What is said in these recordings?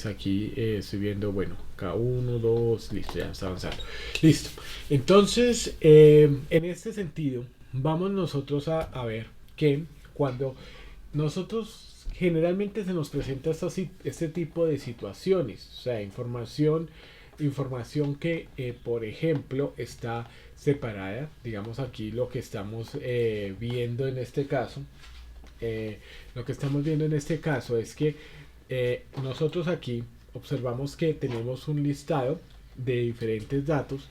Aquí estoy viendo, bueno, K1, 2, listo, ya está avanzando. Listo. Entonces, en este sentido, vamos nosotros a ver que cuando nosotros generalmente se nos presenta este tipo de situaciones, o sea, información que, por ejemplo, está separada, digamos aquí lo que estamos viendo en este caso, lo que estamos viendo en este caso es que nosotros aquí observamos que tenemos un listado de diferentes datos,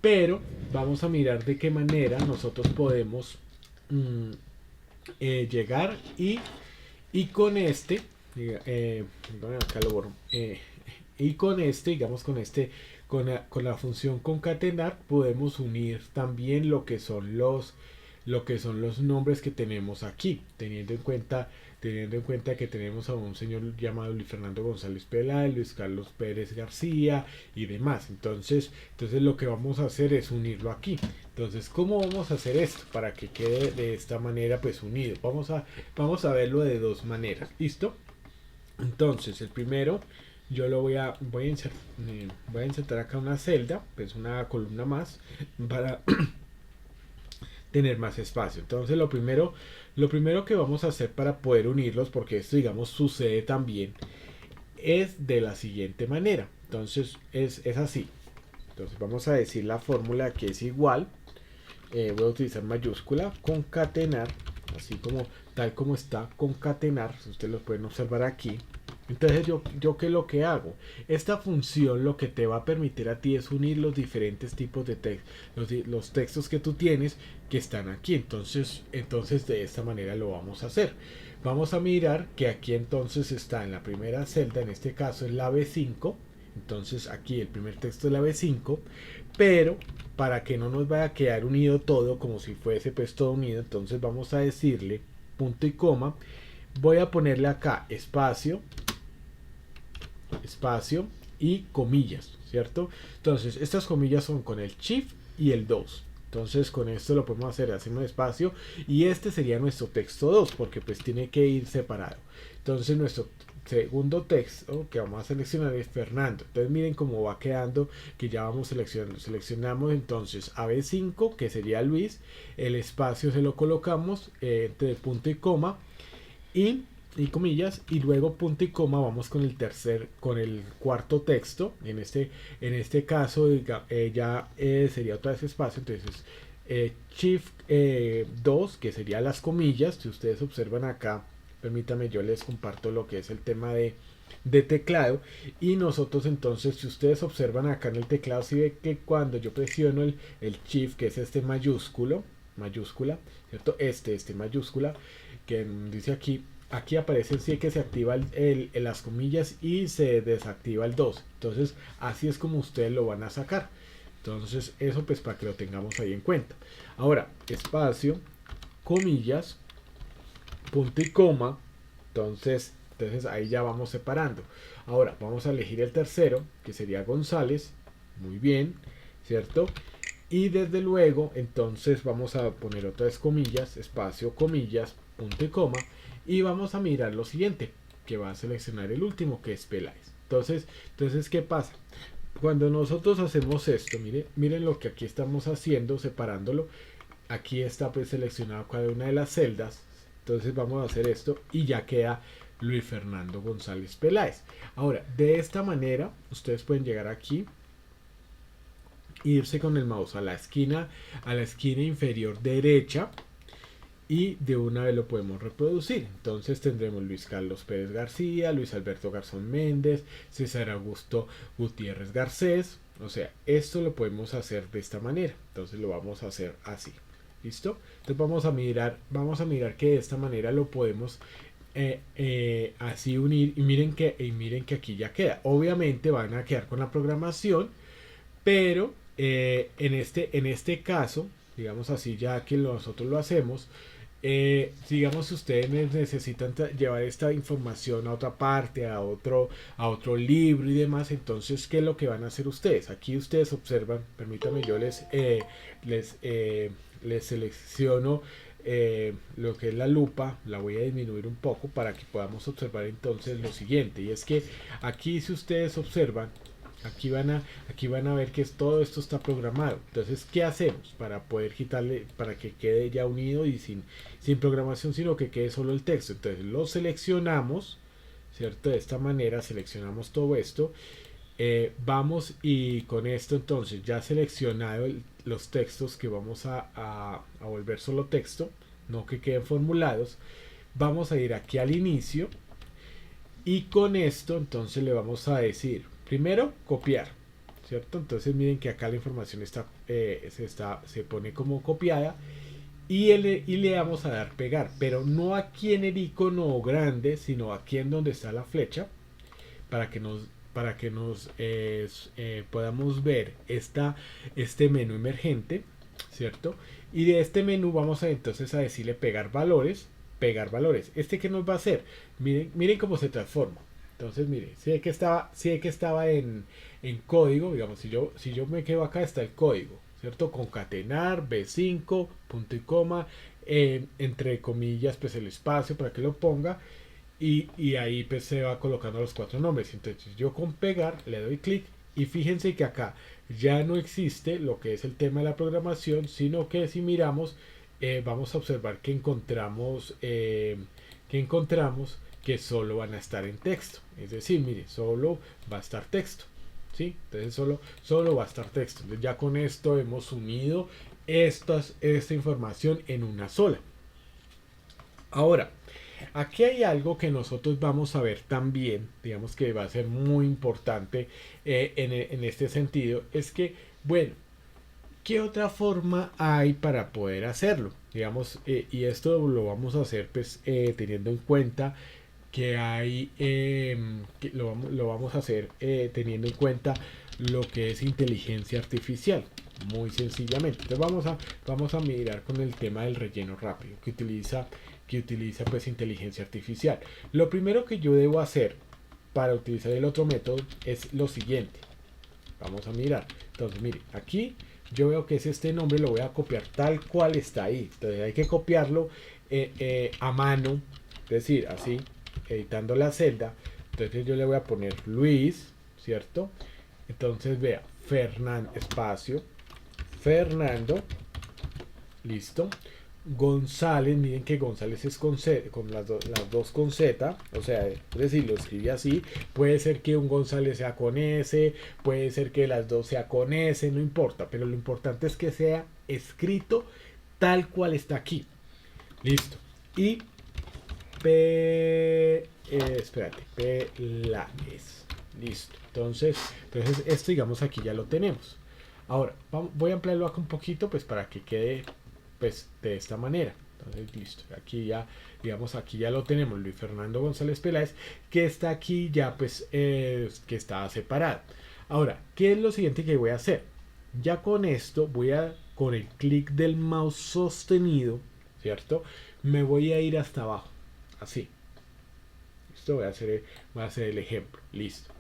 pero vamos a mirar de qué manera nosotros podemos mm, llegar y con este, bueno, acá lo borro, y con este, digamos con la función concatenar, podemos unir también lo que son los nombres que tenemos aquí, teniendo en cuenta que tenemos a un señor llamado Luis Fernando González Peláez, Luis Carlos Pérez García y demás. Entonces lo que vamos a hacer es unirlo aquí. Entonces, ¿cómo vamos a hacer esto? Para que quede de esta manera pues unido. Vamos a verlo de dos maneras. ¿Listo? Entonces, el primero, yo lo voy a insertar acá una celda, pues una columna más, para tener más espacio. Entonces, lo primero que vamos a hacer para poder unirlos, porque esto, digamos, sucede también, es de la siguiente manera. Entonces, es así. Entonces, vamos a decir la fórmula que es igual. Voy a utilizar mayúscula, concatenar, así como tal como está, concatenar, ustedes lo pueden observar aquí. Entonces yo qué es lo que hago. Esta función lo que te va a permitir a ti es unir los diferentes tipos de textos, los textos que tú tienes que están aquí. Entonces de esta manera lo vamos a hacer. Vamos a mirar que aquí entonces está en la primera celda, en este caso es la B5. Entonces aquí el primer texto es la B5, pero para que no nos vaya a quedar unido todo como si fuese pues todo unido, entonces vamos a decirle punto y coma. Voy a ponerle acá espacio, espacio y comillas, ¿cierto? Entonces estas comillas son con el shift y el 2. Entonces con esto lo podemos hacer, hacemos espacio y este sería nuestro texto 2 porque pues tiene que ir separado. Entonces nuestro segundo texto que vamos a seleccionar es Fernando. Entonces miren cómo va quedando, que ya vamos seleccionando. Seleccionamos entonces AB5 que sería Luis, el espacio se lo colocamos entre punto y coma y comillas y luego punto y coma vamos con el cuarto texto en este caso ya sería otra vez espacio, entonces shift 2 que sería las comillas. Si ustedes observan acá, permítame, yo les comparto lo que es el tema de teclado y nosotros entonces, si ustedes observan acá en el teclado, si ve que cuando yo presiono el shift, que es este mayúscula, ¿cierto? Este mayúscula que dice aquí aparece sí que se activa las comillas y se desactiva el 2. Entonces así es como ustedes lo van a sacar. Entonces eso pues para que lo tengamos ahí en cuenta. Ahora espacio, comillas, punto y coma. Entonces ahí ya vamos separando. Ahora vamos a elegir el tercero, que sería González. Muy bien, ¿cierto? Y desde luego, entonces vamos a poner otra vez comillas, espacio, comillas, punto y coma. Y vamos a mirar lo siguiente, que va a seleccionar el último, que es Peláez. Entonces ¿qué pasa? Cuando nosotros hacemos esto, miren lo que aquí estamos haciendo, separándolo. Aquí está pues seleccionado cada una de las celdas. Entonces vamos a hacer esto y ya queda Luis Fernando González Peláez. Ahora, de esta manera, ustedes pueden llegar aquí, irse con el mouse a la esquina inferior derecha y de una vez lo podemos reproducir. Entonces tendremos Luis Carlos Pérez García, Luis Alberto Garzón Méndez, César Augusto Gutiérrez Garcés. O sea, esto lo podemos hacer de esta manera. Entonces lo vamos a hacer así. ¿Listo? Entonces vamos a mirar que de esta manera lo podemos así unir y miren que aquí ya queda. Obviamente van a quedar con la programación, pero en este caso, digamos así, ya que nosotros lo hacemos, digamos si ustedes necesitan llevar esta información a otra parte, a otro libro y demás, entonces ¿qué es lo que van a hacer ustedes? Aquí ustedes observan, permítanme, yo les selecciono lo que es la lupa, la voy a disminuir un poco para que podamos observar entonces lo siguiente. Y es que aquí, si ustedes observan, aquí van a ver que todo esto está programado. Entonces, ¿qué hacemos para poder quitarle, para que quede ya unido y sin programación, sino que quede solo el texto? Entonces lo seleccionamos, ¿cierto? De esta manera seleccionamos todo esto. Vamos y con esto entonces ya seleccionado los textos que vamos a volver solo texto, no que queden formulados, vamos a ir aquí al inicio y con esto entonces le vamos a decir primero copiar, ¿cierto? Entonces miren que acá la información se pone como copiada y le vamos a dar pegar, pero no aquí en el icono grande, sino aquí en donde está la flecha, para que nos podamos ver este menú emergente, ¿cierto? Y de este menú vamos a entonces a decirle pegar valores. ¿Este que nos va a hacer? Miren cómo se transforma. Entonces, miren, si que estaba en código, digamos, si yo me quedo acá, está el código, ¿cierto? Concatenar, B5, punto y coma, entre comillas, pues el espacio para que lo ponga. Y ahí pues se va colocando los 4 nombres. Entonces yo con pegar le doy clic y fíjense que acá ya no existe lo que es el tema de la programación, sino que si miramos vamos a observar que encontramos que solo van a estar en texto. Es decir, mire, solo va a estar texto. ¿Sí? Entonces solo va a estar texto. Entonces ya con esto hemos unido esta información en una sola. Ahora, aquí hay algo que nosotros vamos a ver también, digamos que va a ser muy importante en este sentido, es que, bueno, ¿qué otra forma hay para poder hacerlo? Digamos, y esto lo vamos a hacer pues teniendo en cuenta que hay, que lo vamos a hacer teniendo en cuenta lo que es inteligencia artificial. Muy sencillamente. Entonces vamos a mirar con el tema del relleno rápido que utiliza pues inteligencia artificial. Lo primero que yo debo hacer para utilizar el otro método es lo siguiente. Vamos a mirar. Entonces, mire, aquí yo veo que es este nombre, lo voy a copiar tal cual está ahí. Entonces hay que copiarlo a mano, es decir, así, editando la celda. Entonces yo le voy a poner Luis, ¿cierto? Entonces vea, espacio, Fernando, listo. González, miren que González es con Z, con las dos con Z, o sea, es decir, lo escribí así. Puede ser que un González sea con S, puede ser que las dos sea con S, no importa, pero lo importante es que sea escrito tal cual está aquí. Listo. Y espérate, Peláez. Listo. Entonces esto digamos aquí ya lo tenemos. Ahora, voy a ampliarlo acá un poquito pues para que quede pues de esta manera. Entonces listo, aquí ya digamos aquí ya lo tenemos, Luis Fernando González Peláez, que está aquí ya pues que está separado. Ahora, ¿qué es lo siguiente que voy a hacer? Ya con esto con el clic del mouse sostenido, ¿cierto? Me voy a ir hasta abajo, así. Esto voy a hacer el ejemplo, listo.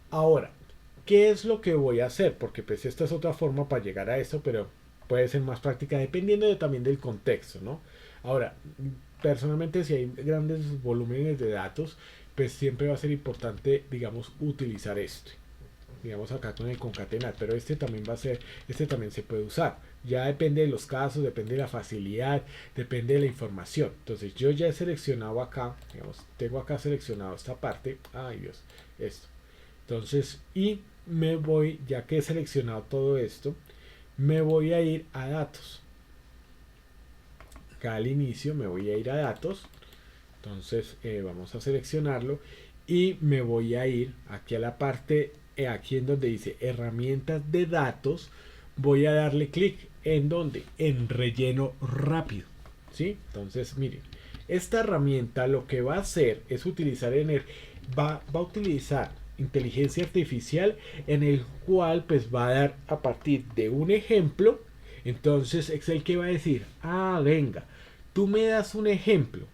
Ahora, ¿qué es lo que voy a hacer? Porque pues esta es otra forma para llegar a esto, pero puede ser más práctica dependiendo también del contexto, ¿no? Ahora, personalmente si hay grandes volúmenes de datos, pues siempre va a ser importante, digamos, utilizar esto. Digamos acá con el concatenar, pero este también se puede usar. Ya depende de los casos, depende de la facilidad, depende de la información. Entonces yo ya he seleccionado acá, digamos, tengo acá seleccionado esta parte, ay Dios, esto. Entonces, y me voy, ya que he seleccionado todo esto, me voy a ir a datos. Acá al inicio me voy a ir a datos. Entonces vamos a seleccionarlo y me voy a ir aquí a la parte, aquí en donde dice herramientas de datos. Voy a darle clic en donde, en relleno rápido. ¿Sí? Entonces miren, esta herramienta lo que va a hacer es utilizar va a utilizar inteligencia artificial en el cual pues va a dar a partir de un ejemplo. Entonces Excel que va a decir, ah venga, tú me das un ejemplo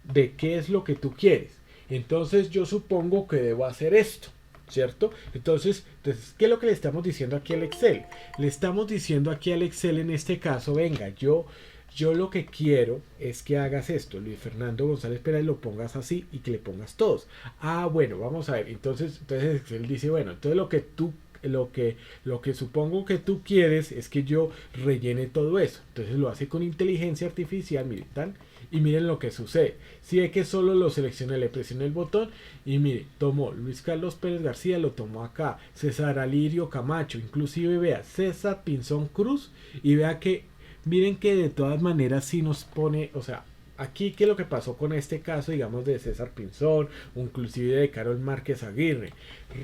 de qué es lo que tú quieres, entonces yo supongo que debo hacer esto, ¿cierto? Entonces ¿qué es lo que le estamos diciendo aquí al Excel? Le estamos diciendo aquí al Excel en este caso, venga, yo yo lo que quiero es que hagas esto, Luis Fernando González Pérez, lo pongas así y que le pongas todos. Ah, bueno, vamos a ver. Entonces él dice, bueno, entonces lo que supongo que tú quieres es que yo rellene todo eso. Entonces lo hace con inteligencia artificial, miren, tal. Y miren lo que sucede. Si ve que solo lo seleccioné, le presioné el botón y mire, tomó Luis Carlos Pérez García, lo tomó acá. César Alirio Camacho, inclusive vea César Pinzón Cruz y vea que, miren que de todas maneras sí nos pone, o sea, aquí qué es lo que pasó con este caso, digamos, de César Pinzón, o inclusive de Carol Márquez Aguirre.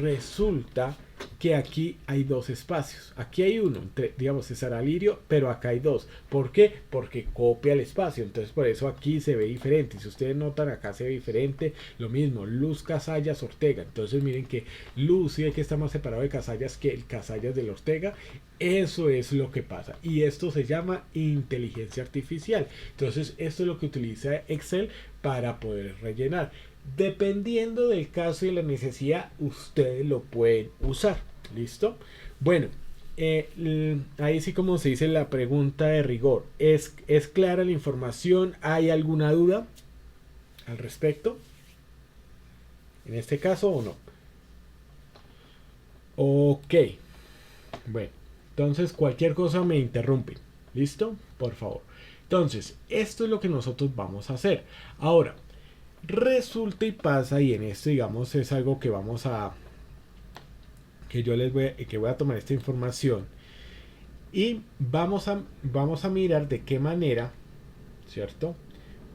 Resulta que aquí hay dos espacios. Aquí hay uno, digamos César Alirio, pero acá hay dos. ¿Por qué? Porque copia el espacio. Entonces por eso aquí se ve diferente. Si ustedes notan, acá se ve diferente. Lo mismo, Luz Casallas Ortega. Entonces miren que Luz sí que está más separado de Casallas que el Casallas del Ortega. Eso es lo que pasa. Y esto se llama inteligencia artificial. Entonces esto es lo que utiliza Excel para poder rellenar. Dependiendo del caso y la necesidad, ustedes lo pueden usar. ¿Listo? Bueno, ahí sí como se dice la pregunta de rigor. ¿Es clara la información? ¿Hay alguna duda al respecto? En este caso o no. Ok. Bueno, entonces cualquier cosa me interrumpe. ¿Listo? Por favor. Entonces, esto es lo que nosotros vamos a hacer. Ahora, resulta y pasa, y en esto digamos es algo que vamos a que yo les voy a tomar esta información y vamos a mirar de qué manera, cierto,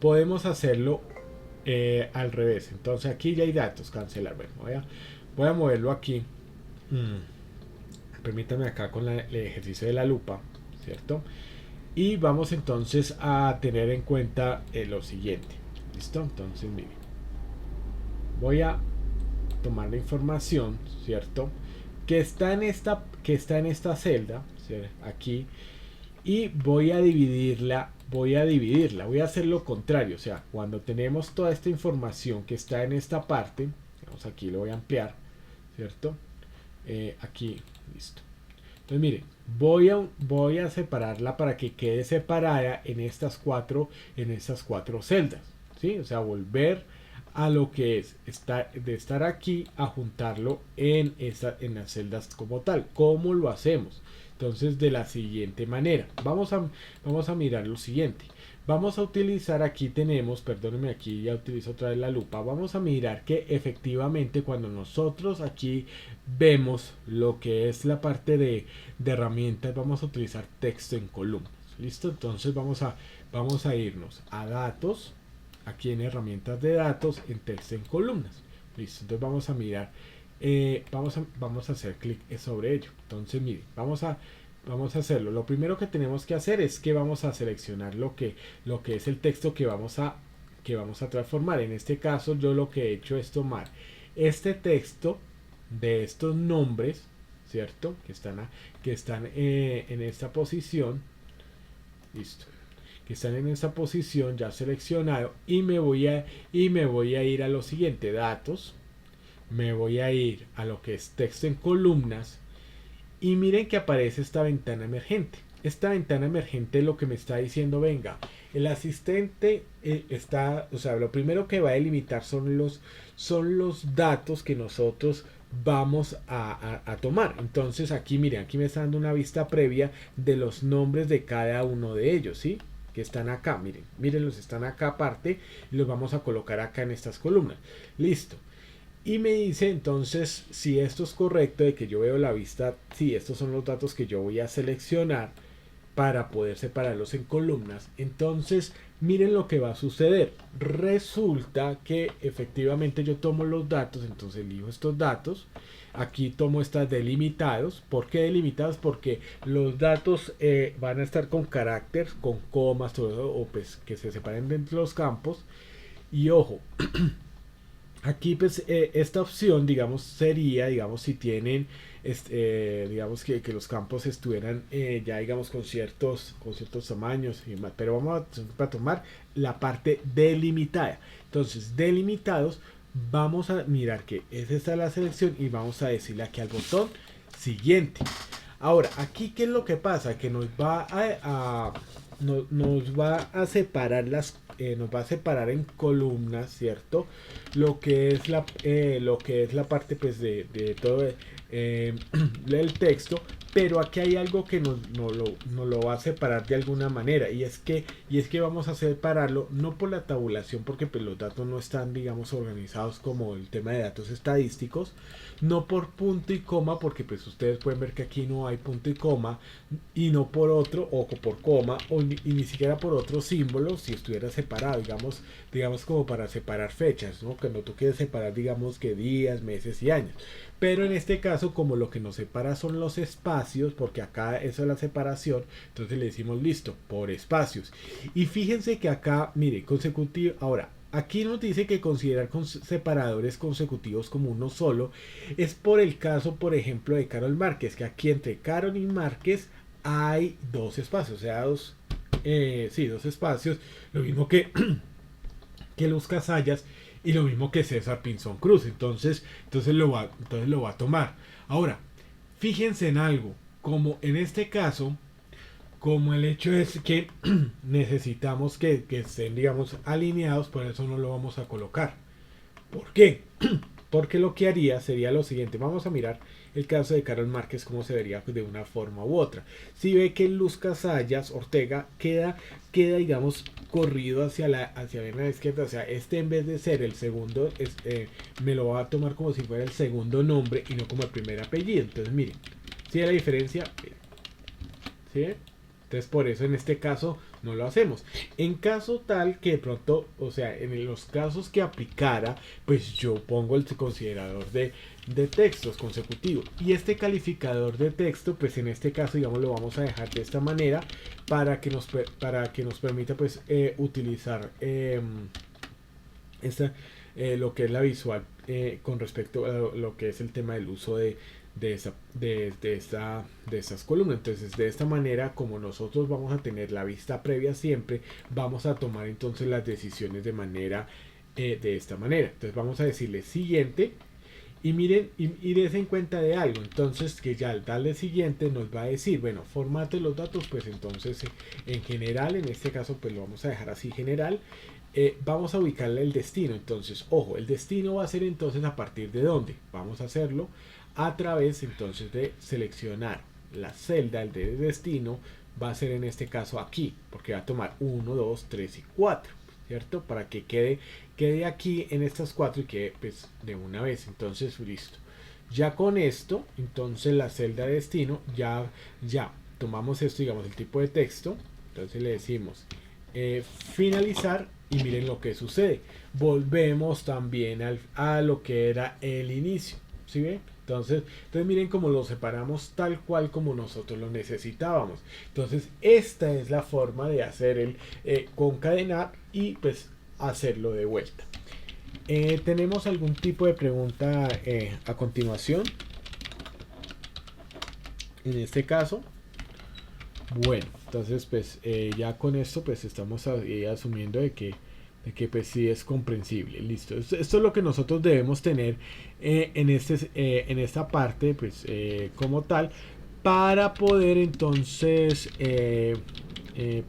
podemos hacerlo al revés. Entonces aquí ya hay datos, cancelar. Bueno, voy a moverlo aquí. Permítanme acá con el ejercicio de la lupa, cierto, y vamos entonces a tener en cuenta lo siguiente. ¿Listo? Entonces, miren. Voy a tomar la información, ¿cierto? Que está en esta celda, ¿cierto? Aquí. Y voy a dividirla. Voy a hacer lo contrario. O sea, cuando tenemos toda esta información que está en esta parte, vamos aquí, lo voy a ampliar, ¿cierto? Aquí, listo. Entonces, miren, voy a separarla para que quede separada en estas cuatro celdas. ¿Sí? O sea, volver a lo que es de estar aquí a juntarlo en las celdas como tal. ¿Cómo lo hacemos? Entonces, de la siguiente manera. Vamos a mirar lo siguiente. Vamos a utilizar, aquí tenemos, perdónenme, aquí ya utilizo otra vez la lupa. Vamos a mirar que efectivamente cuando nosotros aquí vemos lo que es la parte de herramientas, vamos a utilizar texto en columnas. ¿Listo? Entonces vamos a irnos a datos. Aquí en herramientas de datos, en texto en columnas. Listo, entonces vamos a mirar, vamos a hacer clic sobre ello. Entonces miren, vamos a hacerlo. Lo primero que tenemos que hacer es que vamos a seleccionar lo que es el texto que vamos a transformar. En este caso yo lo que he hecho es tomar este texto de estos nombres, ¿cierto? Que están en esta posición. Listo, que están en esa posición ya seleccionado, y me voy a ir a lo siguiente, datos, me voy a ir a lo que es texto en columnas y miren que aparece esta ventana emergente. Esta ventana emergente lo que me está diciendo, venga, el asistente o sea, lo primero que va a delimitar son los datos que nosotros vamos a tomar. Entonces aquí miren, aquí me está dando una vista previa de los nombres de cada uno de ellos, ¿sí? Que están acá, miren, los están acá aparte y los vamos a colocar acá en estas columnas. Listo. Y me dice entonces si esto es correcto, de que yo veo la vista, si estos son los datos que yo voy a seleccionar para poder separarlos en columnas. Entonces miren lo que va a suceder. Resulta que efectivamente yo tomo los datos, entonces elijo estos datos. Aquí tomo estas delimitados. ¿Por qué delimitados? Porque los datos van a estar con carácter, con comas, todo eso, o pues que se separen dentro de los campos. Y ojo, aquí pues esta opción, digamos, sería, digamos, si tienen, digamos que los campos estuvieran ya, digamos, con ciertos tamaños y más. Pero vamos a tomar la parte delimitada. Entonces, delimitados. Vamos a mirar que es esta la selección y vamos a decirle aquí al botón siguiente. Ahora, aquí qué es lo que pasa, que nos va nos va a separar nos va a separar en columnas, ¿cierto? Lo que es la parte pues de todo el texto, pero aquí hay algo que nos lo va a separar de alguna manera, y es que vamos a separarlo no por la tabulación, porque pues los datos no están, digamos, organizados como el tema de datos estadísticos, no por punto y coma, porque pues ustedes pueden ver que aquí no hay punto y coma, y no por otro, o por coma, y ni siquiera por otro símbolo, si estuviera separado, digamos como para separar fechas, ¿no? Que no tú quieres separar, digamos, que días, meses y años. Pero en este caso, como lo que nos separa son los espacios, porque acá eso es la separación, entonces le decimos listo, por espacios. Y fíjense que acá, mire, consecutivo, ahora, aquí nos dice que considerar separadores consecutivos como uno solo es por el caso, por ejemplo, de Carol Márquez, que aquí entre Carol y Márquez hay dos espacios, o sea, dos espacios, lo mismo que Luz Casallas y lo mismo que César Pinzón Cruz. Entonces lo va a tomar. Ahora, fíjense en algo, como en este caso, como el hecho es que necesitamos que estén, digamos, alineados, por eso no lo vamos a colocar. ¿Por qué? Porque lo que haría sería lo siguiente. Vamos a mirar el caso de Carol Márquez, cómo se vería de una forma u otra. Si ve que Luz Casallas Ortega queda digamos, corrido hacia la izquierda, o sea, este en vez de ser el segundo, me lo va a tomar como si fuera el segundo nombre y no como el primer apellido. Entonces, miren, ¿sí hay la diferencia? ¿Sí? Entonces, por eso en este caso no lo hacemos. En caso tal que de pronto, o sea, en los casos que aplicara, pues yo pongo el considerador de textos consecutivos. Y este calificador de texto, pues en este caso, digamos, lo vamos a dejar de esta manera para que nos permita, pues, utilizar lo que es la visual con respecto a lo que es el tema del uso de estas columnas. Entonces, de esta manera, como nosotros vamos a tener la vista previa siempre, vamos a tomar entonces las decisiones de manera de esta manera. Entonces vamos a decirle siguiente, y miren, y des en cuenta de algo. Entonces, que ya al darle siguiente nos va a decir, bueno, formate los datos. Pues entonces, en general, en este caso, pues lo vamos a dejar así general. Vamos a ubicarle el destino. Entonces, ojo, el destino va a ser entonces a partir de dónde. Vamos a hacerlo a través entonces de seleccionar la celda, el de destino. Va a ser en este caso aquí, porque va a tomar 1, 2, 3 y 4, ¿cierto? Para que quede aquí en estas 4 y quede pues de una vez. Entonces, listo. Ya con esto, entonces la celda de destino, ya tomamos esto, digamos, el tipo de texto. Entonces le decimos finalizar, y miren lo que sucede. Volvemos también a lo que era el inicio. ¿Sí ven? Entonces miren cómo lo separamos tal cual como nosotros lo necesitábamos. Entonces esta es la forma de hacer el concadenar y pues hacerlo de vuelta. ¿Tenemos algún tipo de pregunta a continuación? En este caso, bueno, entonces pues ya con esto pues estamos asumiendo de que pues sí es comprensible. Listo, esto es lo que nosotros debemos tener en esta parte pues como tal, para poder entonces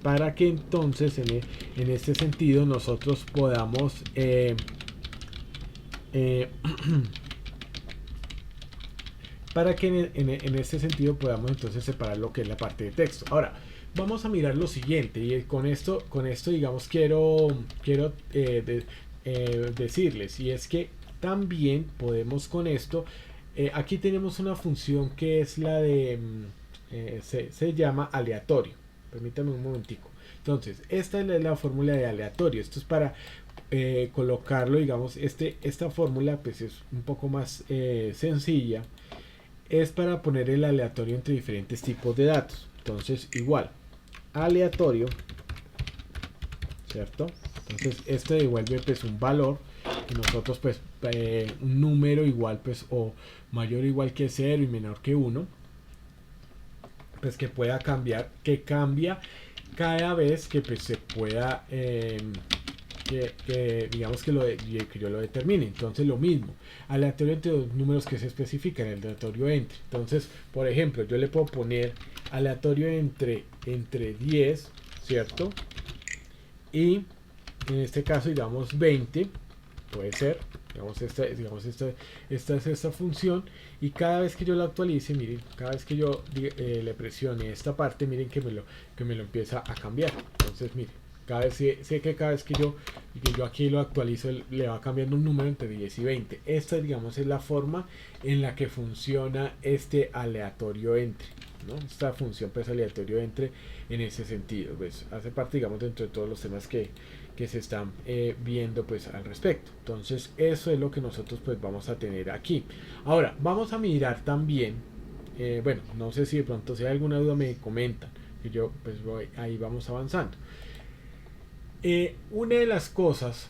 para que entonces en este sentido nosotros podamos para que en este sentido podamos entonces separar lo que es la parte de texto. Ahora vamos a mirar lo siguiente, y con esto digamos quiero decirles, y es que también podemos con esto aquí tenemos una función que es la de se llama aleatorio. Permítanme un momentico. Entonces esta es la fórmula de aleatorio. Esto es para colocarlo, digamos, esta fórmula pues es un poco más sencilla. Es para poner el aleatorio entre diferentes tipos de datos. Entonces igual aleatorio, ¿cierto? Entonces esto devuelve pues un valor, y nosotros pues un número igual pues o mayor o igual que 0 y menor que 1, pues que pueda cambiar, que cambia cada vez que pues se pueda que digamos que yo lo determine. Entonces lo mismo, aleatorio entre dos números que se especifican, el aleatorio entre. Entonces, por ejemplo, yo le puedo poner aleatorio entre 10 ¿cierto? Y en este caso digamos 20, puede ser, esta es esta función, y cada vez que yo la actualice, miren, cada vez que yo le presione esta parte, miren que me lo empieza a cambiar. Entonces miren, sé que cada vez que yo aquí lo actualizo, le va cambiando un número entre 10 y 20. Esta, digamos, es la forma en la que funciona este aleatorio entre, ¿no? Esta función pues aleatorio entre en ese sentido, pues hace parte, digamos, dentro de todos los temas que se están viendo pues al respecto. Entonces eso es lo que nosotros pues vamos a tener aquí. Ahora vamos a mirar también, bueno, no sé si de pronto si hay alguna duda me comentan, que yo pues ahí vamos avanzando. Una de las cosas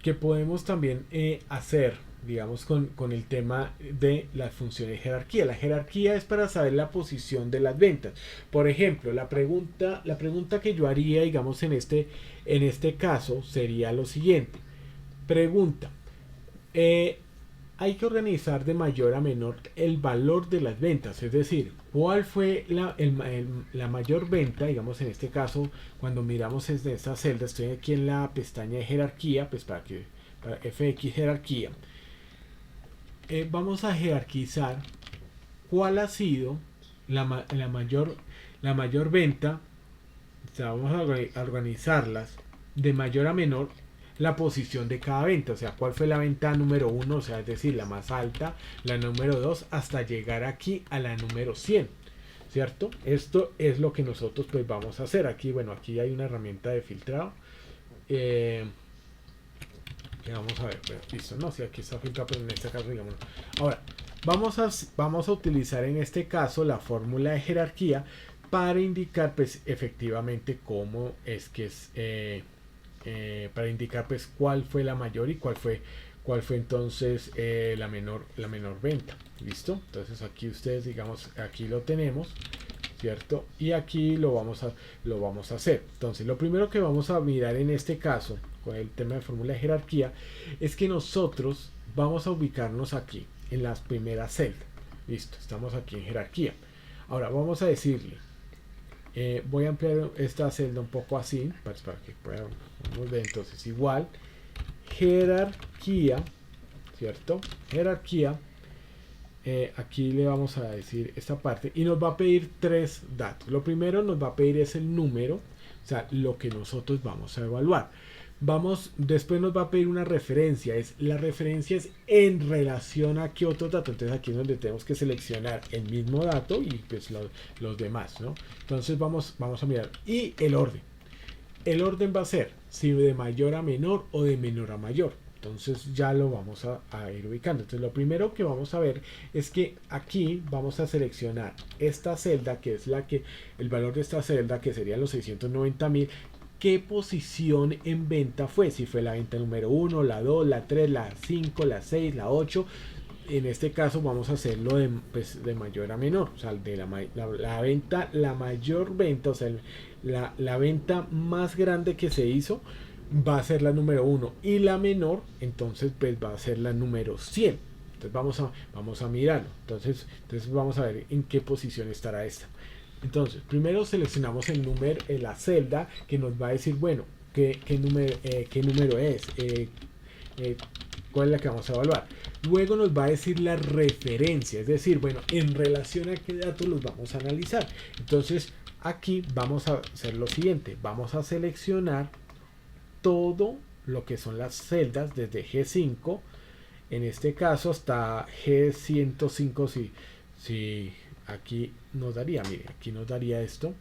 que podemos también hacer, digamos, con el tema de las funciones de jerarquía. La jerarquía es para saber la posición de las ventas. Por ejemplo, la pregunta que yo haría, digamos, en este caso sería lo siguiente. Pregunta. Hay que organizar de mayor a menor el valor de las ventas, es decir, cuál fue la mayor venta, digamos en este caso, cuando miramos desde esta celda, estoy aquí en la pestaña de jerarquía, pues para FX jerarquía, vamos a jerarquizar cuál ha sido la mayor venta, o sea, vamos a organizarlas de mayor a menor la posición de cada venta, o sea, cuál fue la venta número 1, o sea, es decir, la más alta, la número 2, hasta llegar aquí a la número 100, ¿cierto? Esto es lo que nosotros pues vamos a hacer. Aquí, bueno, aquí hay una herramienta de filtrado. Vamos a ver, bueno, listo, no, si aquí está filtrado, pero en este caso, digamos. Ahora, vamos a utilizar en este caso la fórmula de jerarquía para indicar pues efectivamente cómo es que es... para indicar pues cuál fue la mayor y cuál fue entonces la menor venta. Listo, entonces aquí ustedes, digamos, aquí lo tenemos, cierto, y aquí lo vamos a hacer. Entonces lo primero que vamos a mirar en este caso con el tema de fórmula de jerarquía es que nosotros vamos a ubicarnos aquí en las primeras celdas. Listo, estamos aquí en jerarquía. Ahora vamos a decirle, voy a ampliar esta celda un poco así para que puedan ver. Entonces igual jerarquía, cierto, jerarquía, aquí le vamos a decir esta parte y nos va a pedir tres datos. Lo primero nos va a pedir es el número, o sea, lo que nosotros vamos a evaluar. Después nos va a pedir una referencia, la referencia es en relación a qué otro dato. Entonces aquí es donde tenemos que seleccionar el mismo dato y pues los demás, ¿no? Entonces vamos a mirar. Y el orden va a ser si de mayor a menor o de menor a mayor. Entonces ya lo vamos a ir ubicando. Entonces lo primero que vamos a ver es que aquí vamos a seleccionar esta celda, que es el valor de esta celda, que serían los 690.000. ¿Qué posición en venta fue? Si fue la venta número 1, la 2, la 3, la 5, la 6, la 8. En este caso vamos a hacerlo de mayor a menor. O sea, de la venta, la mayor venta, o sea, la venta más grande que se hizo va a ser la número 1. Y la menor, entonces, pues va a ser la número 100. Entonces vamos a mirarlo. Entonces vamos a ver en qué posición estará esta. Entonces, primero seleccionamos el número en la celda que nos va a decir, bueno, qué número es, cuál es la que vamos a evaluar. Luego nos va a decir la referencia, es decir, bueno, en relación a qué datos los vamos a analizar. Entonces, aquí vamos a hacer lo siguiente, vamos a seleccionar todo lo que son las celdas desde G5, en este caso hasta G105, si aquí nos daría, mire, aquí nos daría esto.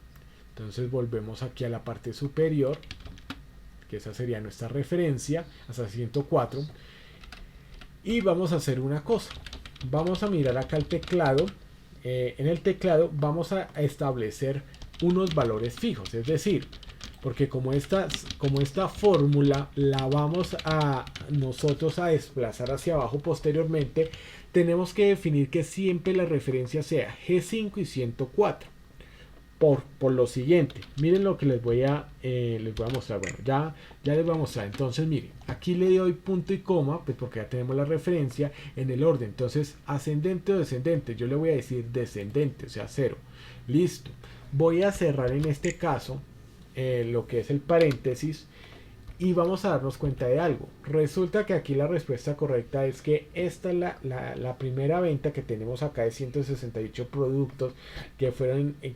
Entonces volvemos aquí a la parte superior, que esa sería nuestra referencia, hasta 104. Y vamos a hacer una cosa, vamos a mirar acá el teclado. En el teclado vamos a establecer unos valores fijos, es decir, porque como esta fórmula la vamos a nosotros a desplazar hacia abajo posteriormente, tenemos que definir que siempre la referencia sea G5 y 104. Por lo siguiente, miren lo que les voy a mostrar. Bueno, ya les voy a mostrar. Entonces, miren, aquí le doy punto y coma, pues porque ya tenemos la referencia en el orden. Entonces, ascendente o descendente, yo le voy a decir descendente, o sea, 0. Listo. Voy a cerrar en este caso lo que es el paréntesis y vamos a darnos cuenta de algo. Resulta que aquí la respuesta correcta es que esta es la primera venta que tenemos acá de 168 productos que fueron a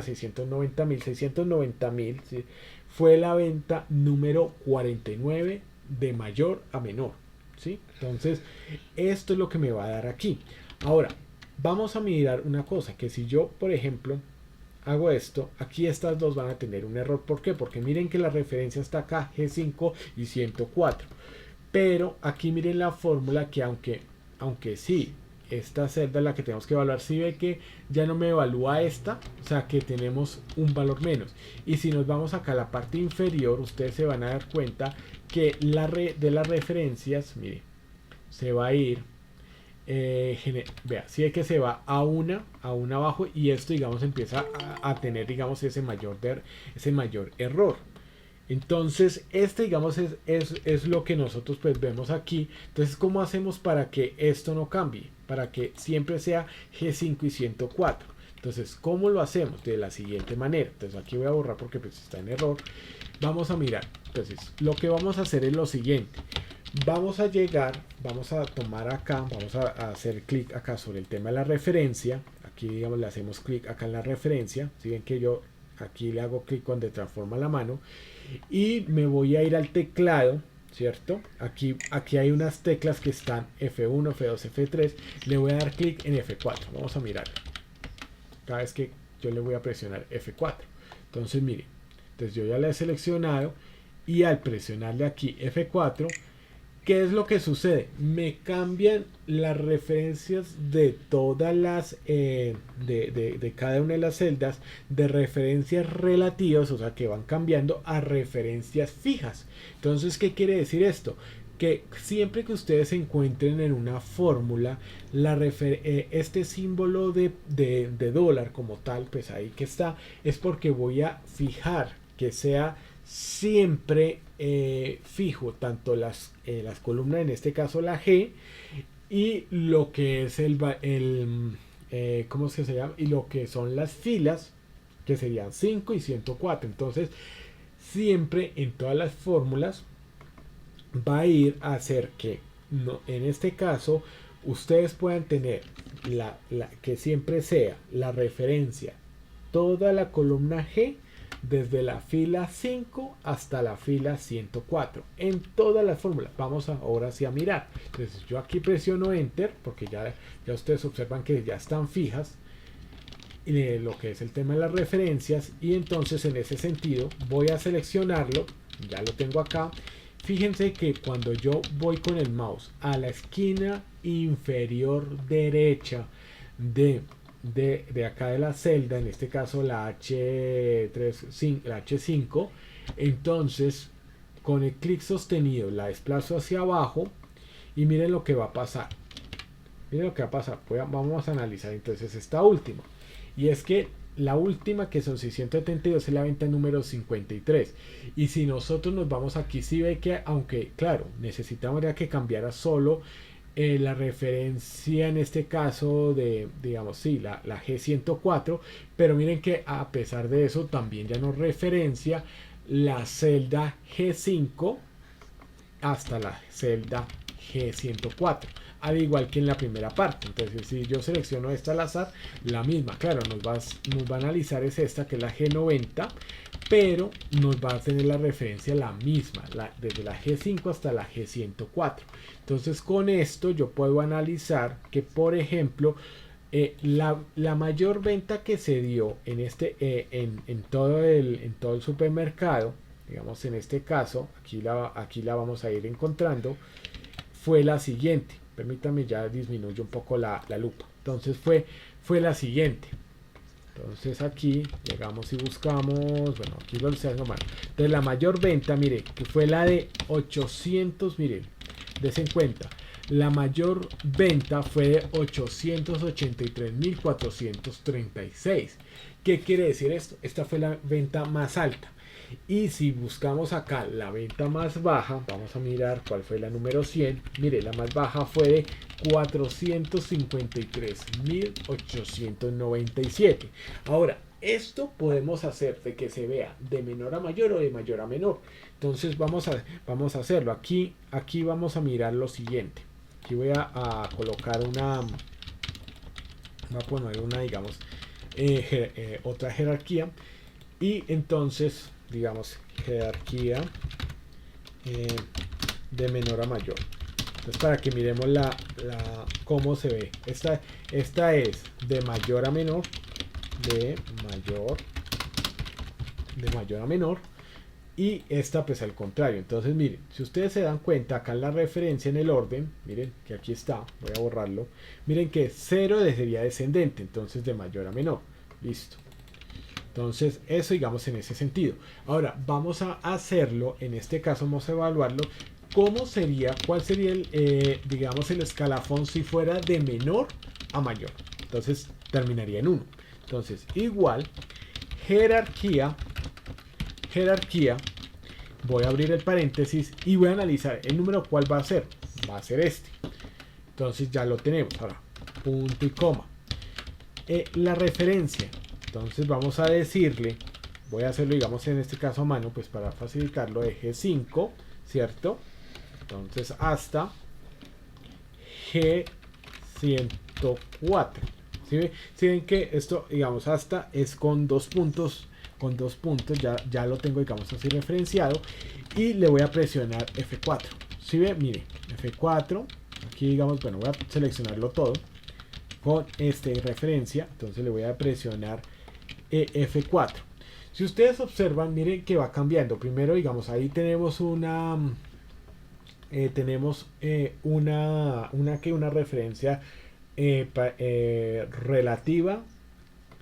690.000, ¿sí? Fue la venta número 49 de mayor a menor, ¿sí? Entonces, esto es lo que me va a dar aquí. Ahora, vamos a mirar una cosa, que si yo, por ejemplo, hago esto, aquí estas dos van a tener un error. ¿Por qué? Porque miren que la referencia está acá, G5 y 104. Pero aquí miren la fórmula que aunque sí, esta celda es la que tenemos que evaluar, si ve que ya no me evalúa esta, o sea que tenemos un valor menos. Y si nos vamos acá a la parte inferior, ustedes se van a dar cuenta que de las referencias, mire, se va a ir, vea, si es que se va a una abajo y esto digamos empieza a tener digamos ese mayor error. Entonces este digamos es lo que nosotros pues vemos aquí. Entonces, ¿cómo hacemos para que esto no cambie? Para que siempre sea G5 y 104. Entonces, ¿cómo lo hacemos? De la siguiente manera. Entonces aquí voy a borrar porque pues está en error. Vamos a mirar. Entonces lo que vamos a hacer es lo siguiente. Vamos a tomar acá, vamos a hacer clic acá sobre el tema de la referencia. Aquí digamos le hacemos clic acá en la referencia. Si ven que yo aquí le hago clic cuando transforma la mano. Y me voy a ir al teclado, ¿cierto? Aquí hay unas teclas que están F1, F2, F3. Le voy a dar clic en F4. Vamos a mirar. Cada vez que yo le voy a presionar F4. Entonces mire, entonces yo ya la he seleccionado y al presionarle aquí F4, ¿qué es lo que sucede? Me cambian las referencias de todas las, de cada una de las celdas, de referencias relativas, o sea que van cambiando a referencias fijas. Entonces, ¿qué quiere decir esto? Que siempre que ustedes se encuentren en una fórmula, este símbolo de dólar como tal, pues ahí que está, es porque voy a fijar que sea siempre fijo tanto las columnas, en este caso la G, y lo que es ¿cómo se llama? Y lo que son las filas, que serían 5 y 104. Entonces, siempre en todas las fórmulas va a ir a hacer que, en este caso, ustedes puedan tener que siempre sea la referencia, toda la columna G, desde la fila 5 hasta la fila 104 en todas las fórmulas. Vamos ahora sí a mirar. Entonces yo aquí presiono enter porque ya ustedes observan que ya están fijas lo que es el tema de las referencias, y entonces en ese sentido voy a seleccionarlo, ya lo tengo acá. Fíjense que cuando yo voy con el mouse a la esquina inferior derecha de acá de la celda, en este caso la H5, entonces con el clic sostenido la desplazo hacia abajo y miren lo que va a pasar. Miren lo que va a pasar. Vamos a analizar entonces esta última. Y es que la última, que son 672, es la venta número 53. Y si nosotros nos vamos aquí, sí ve que, aunque claro, necesitamos ya que cambiara solo la referencia, en este caso de, digamos, sí, la G104, pero miren que a pesar de eso también ya nos referencia la celda G5 hasta la celda G104, al igual que en la primera parte. Entonces, si yo selecciono esta al azar, la misma, claro, nos va a analizar es esta, que es la G90, pero nos va a tener la referencia la misma, desde la G5 hasta la G104. Entonces, con esto yo puedo analizar que, por ejemplo, la mayor venta que se dio en todo el supermercado, digamos en este caso, aquí la vamos a ir encontrando, fue la siguiente. Permítame, ya disminuyo un poco la lupa. Entonces fue la siguiente. Entonces aquí llegamos y buscamos, bueno, aquí lo hacemos mal. Entonces la mayor venta, mire, que fue la de 800, miren, desen cuenta. La mayor venta fue de 883.436. ¿Qué quiere decir esto? Esta fue la venta más alta. Y si buscamos acá la venta más baja, vamos a mirar cuál fue la número 100. Mire, la más baja fue de 453.897. Ahora, esto podemos hacer de que se vea de menor a mayor o de mayor a menor. Entonces vamos a hacerlo. Aquí vamos a mirar lo siguiente. Aquí voy a colocar voy a poner una, digamos, otra jerarquía. Y entonces, digamos, jerarquía de menor a mayor. Entonces, para que miremos cómo se ve. Esta es de mayor a menor. De mayor a menor. Y esta pues al contrario. Entonces miren, si ustedes se dan cuenta acá en la referencia en el orden, miren que aquí está, voy a borrarlo, miren que 0 sería descendente, entonces de mayor a menor. Listo. Entonces eso digamos en ese sentido. Ahora vamos a hacerlo, en este caso vamos a evaluarlo. ¿Cómo sería, cuál sería digamos el escalafón si fuera de menor a mayor? Entonces terminaría en 1. Entonces igual jerarquía, voy a abrir el paréntesis y voy a analizar el número cuál va a ser. Va a ser este. Entonces ya lo tenemos. Ahora, punto y coma. La referencia. Entonces vamos a decirle, voy a hacerlo digamos en este caso a mano, pues para facilitarlo, eje 5, ¿cierto? Entonces hasta G104. ¿Sí ven que esto, digamos, hasta es con dos puntos, ya lo tengo, digamos, así referenciado, y le voy a presionar F4. ¿Sí ven? Miren, F4, aquí, digamos, bueno, voy a seleccionarlo todo con referencia, entonces le voy a presionar F4. Si ustedes observan, miren que va cambiando. Primero, digamos, ahí tenemos una referencia relativa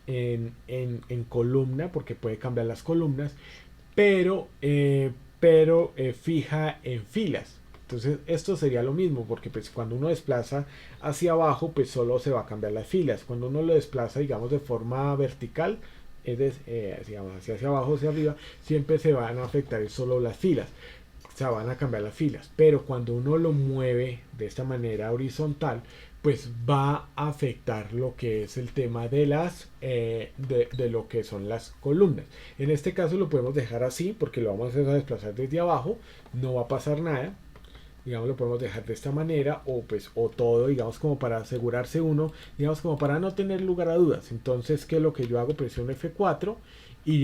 en columna, porque puede cambiar las columnas, pero fija en filas. Entonces esto sería lo mismo, porque pues cuando uno desplaza hacia abajo, pues solo se va a cambiar las filas. Cuando uno lo desplaza, digamos, de forma vertical, digamos, hacia abajo, hacia arriba, siempre se van a afectar solo las filas. O sea, van a cambiar las filas. Pero cuando uno lo mueve de esta manera horizontal, pues va a afectar lo que es el tema de de lo que son las columnas. En este caso lo podemos dejar así, porque lo vamos a desplazar desde abajo, no va a pasar nada. Digamos, lo podemos dejar de esta manera, o todo, digamos, como para asegurarse uno, digamos, como para no tener lugar a dudas. Entonces, ¿qué es lo que yo hago? Presiono F4 y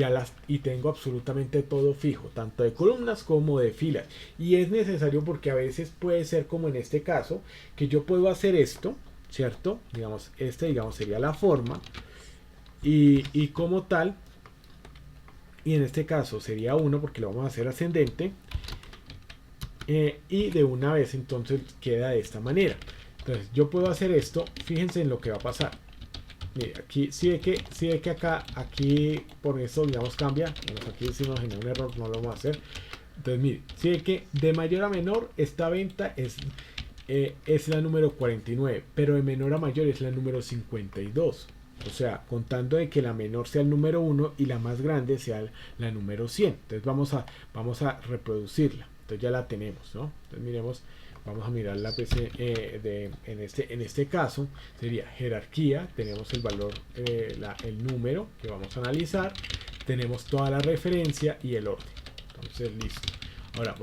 tengo absolutamente todo fijo, tanto de columnas como de filas. Y es necesario porque a veces puede ser como en este caso, que yo puedo hacer esto, ¿cierto? Digamos, digamos, sería la forma, y como tal, y en este caso sería 1 porque lo vamos a hacer ascendente. Y de una vez entonces queda de esta manera. Entonces yo puedo hacer esto, fíjense en lo que va a pasar. Mire, aquí sí ve que aquí por eso digamos cambia. Bueno, aquí si nos genera un error no lo vamos a hacer. Entonces mire, sí ve que de mayor a menor esta venta es la número 49, pero de menor a mayor es la número 52. O sea, contando de que la menor sea el número 1 y la más grande sea la número 100. Entonces vamos a reproducirla. Entonces ya la tenemos, ¿no? Entonces miremos, vamos a mirar la PC en este caso sería jerarquía, tenemos el valor, el número que vamos a analizar, tenemos toda la referencia y el orden. Entonces listo. Ahora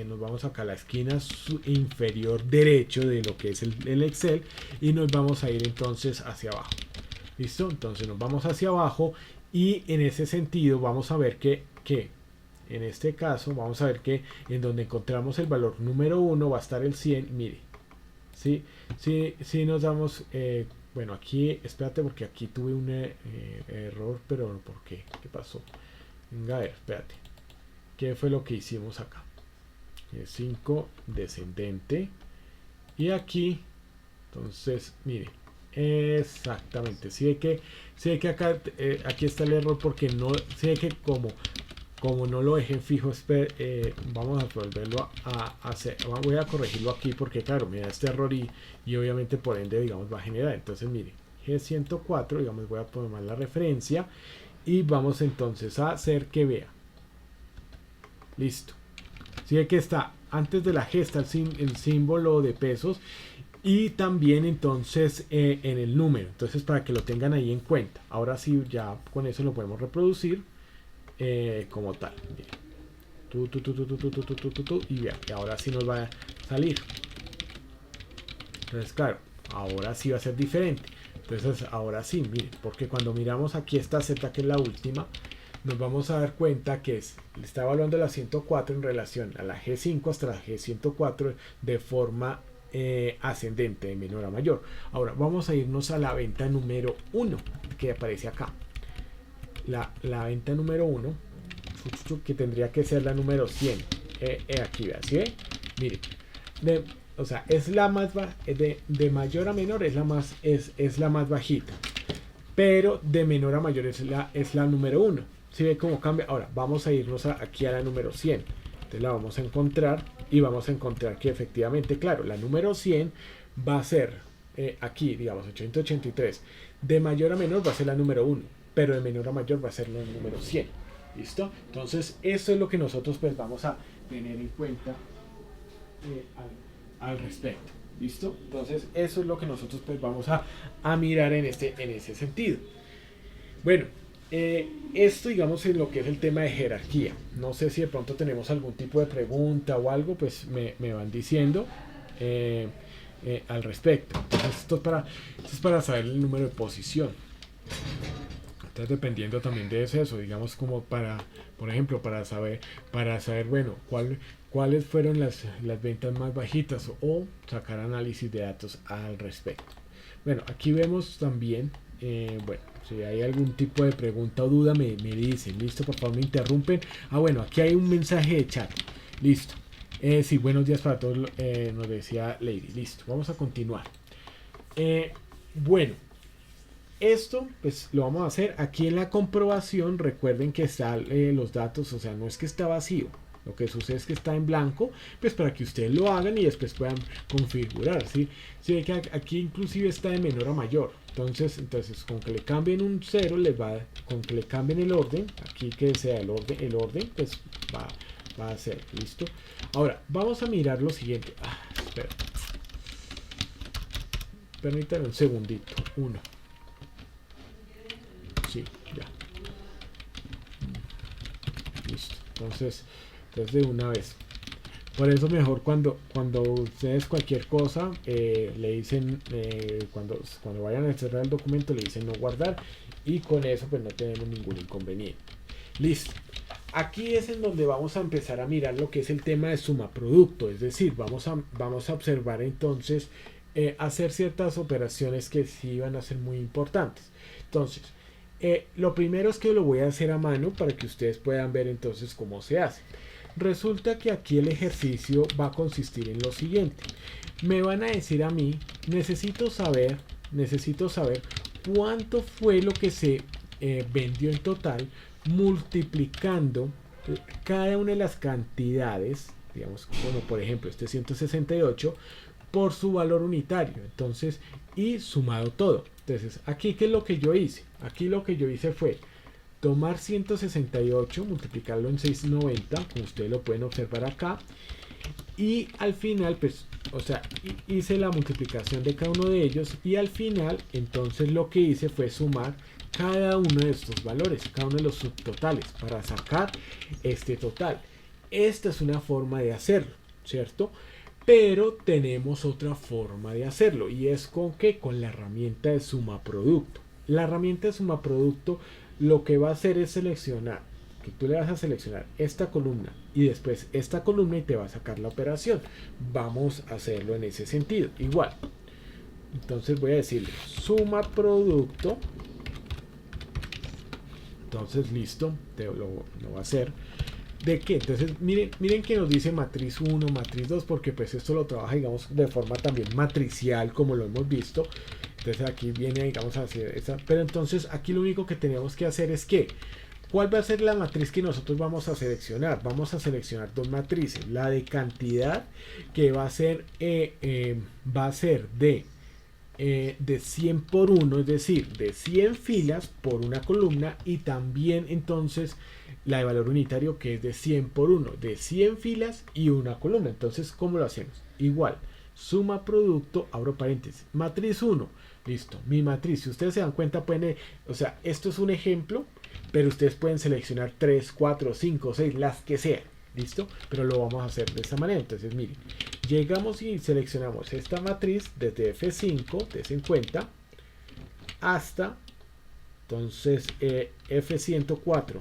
nos vamos acá a la esquina inferior derecho de lo que es el Excel y nos vamos a ir entonces hacia abajo. ¿Listo? Entonces nos vamos hacia abajo y en ese sentido vamos a ver que en este caso vamos a ver que en donde encontramos el valor número 1 va a estar el 100. Mire, si nos damos, bueno, aquí, espérate porque aquí tuve un error, pero ¿por qué? ¿Qué pasó? Venga, a ver, espérate. ¿Qué fue lo que hicimos acá? 5 descendente. Y aquí, entonces, mire, exactamente. Si ve que acá, aquí está el error porque no, si ve que como no lo dejé fijo, vamos a volverlo a hacer. Voy a corregirlo aquí porque, claro, me da este error y obviamente por ende, digamos, va a generar. Entonces, mire, G104, digamos, voy a poner la referencia y vamos entonces a hacer que vea. Listo. Si ve que está antes de la G está el símbolo de pesos y también entonces en el número. Entonces para que lo tengan ahí en cuenta. Ahora sí, ya con eso lo podemos reproducir como tal. Bien. Y bien, y ahora sí nos va a salir. Entonces claro, ahora sí va a ser diferente. Entonces ahora sí, miren, porque cuando miramos aquí esta Z, que es la última, nos vamos a dar cuenta que le está evaluando la 104 en relación a la G5 hasta la G104 de forma ascendente, de menor a mayor. Ahora vamos a irnos a la venta número 1 que aparece acá. La venta número 1, que tendría que ser la número 100. Aquí, vean, ¿sí ve? Miren, o sea, es la más baja, de mayor a menor es la más bajita, pero de menor a mayor es la número 1. ¿Sí ve cómo cambia? Ahora vamos a irnos aquí a la número 100. Entonces la vamos a encontrar y vamos a encontrar que efectivamente, claro, la número 100 va a ser aquí, digamos, 883. De mayor a menor va a ser la número 1, pero de menor a mayor va a ser la número 100. ¿Listo? Entonces, eso es lo que nosotros pues vamos a tener en cuenta al respecto. ¿Listo? Entonces, eso es lo que nosotros pues vamos a mirar en ese sentido. Bueno, esto digamos es lo que es el tema de jerarquía. No sé si de pronto tenemos algún tipo de pregunta o algo, pues me van diciendo al respecto. Entonces, esto es para saber el número de posición. Entonces, dependiendo también de eso, digamos como por ejemplo, para saber, bueno, cuáles fueron las ventas más bajitas o sacar análisis de datos al respecto. Bueno, aquí vemos también, bueno, si hay algún tipo de pregunta o duda me dicen, listo, por favor me interrumpen. Bueno, aquí hay un mensaje de chat, listo. Sí, buenos días para todos, nos decía Lady, listo, vamos a continuar. Bueno, esto pues lo vamos a hacer aquí en la comprobación. Recuerden que están los datos, o sea, no es que está vacío, lo que sucede es que está en blanco, pues para que ustedes lo hagan y después puedan configurar, ¿sí? Si ve que aquí inclusive está de menor a mayor, entonces con que le cambien un 0 con que le cambien el orden, aquí que sea el orden pues va a ser, listo. Ahora vamos a mirar lo siguiente. Espera, permítanme un segundito. Sí, ya. Listo. Entonces de una vez. Por eso mejor cuando ustedes cualquier cosa le dicen, cuando vayan a cerrar el documento le dicen no guardar, y con eso pues no tenemos ningún inconveniente. Listo. Aquí es en donde vamos a empezar a mirar lo que es el tema de suma producto, es decir, vamos a observar entonces hacer ciertas operaciones que sí van a ser muy importantes. Entonces, lo primero es que lo voy a hacer a mano para que ustedes puedan ver entonces cómo se hace. Resulta que aquí el ejercicio va a consistir en lo siguiente. Me van a decir a mí, necesito saber cuánto fue lo que se vendió en total multiplicando cada una de las cantidades, digamos como por ejemplo este 168 por su valor unitario, entonces, y sumado todo. Entonces, aquí ¿qué es lo que yo hice? Aquí lo que yo hice fue tomar 168, multiplicarlo en 690, como ustedes lo pueden observar acá, y al final, pues, o sea, hice la multiplicación de cada uno de ellos, y al final, entonces lo que hice fue sumar cada uno de estos valores, cada uno de los subtotales, para sacar este total. Esta es una forma de hacerlo, ¿cierto? Pero tenemos otra forma de hacerlo, y es con ¿qué? Con la herramienta de suma producto. La herramienta de suma producto lo que va a hacer es seleccionar, que tú le vas a seleccionar esta columna y después esta columna y te va a sacar la operación. Vamos a hacerlo en ese sentido, igual. Entonces voy a decirle suma producto. Entonces listo, lo va a hacer. ¿De qué? Entonces miren que nos dice matriz 1, matriz 2, porque pues esto lo trabaja digamos de forma también matricial como lo hemos visto. Entonces aquí viene digamos a hacer esa, pero entonces aquí lo único que tenemos que hacer es que ¿cuál va a ser la matriz que nosotros vamos a seleccionar? Vamos a seleccionar dos matrices, la de cantidad que va a ser de 100 por 1, es decir, de 100 filas por una columna, y también entonces la de valor unitario que es de 100 por 1, de 100 filas y una columna. Entonces, ¿cómo lo hacemos? Igual, suma producto, abro paréntesis, matriz 1, listo, mi matriz, si ustedes se dan cuenta pueden, o sea, esto es un ejemplo, pero ustedes pueden seleccionar 3, 4, 5, 6, las que sean, listo, pero lo vamos a hacer de esta manera. Entonces miren, llegamos y seleccionamos esta matriz desde F5 de 50 hasta entonces F104,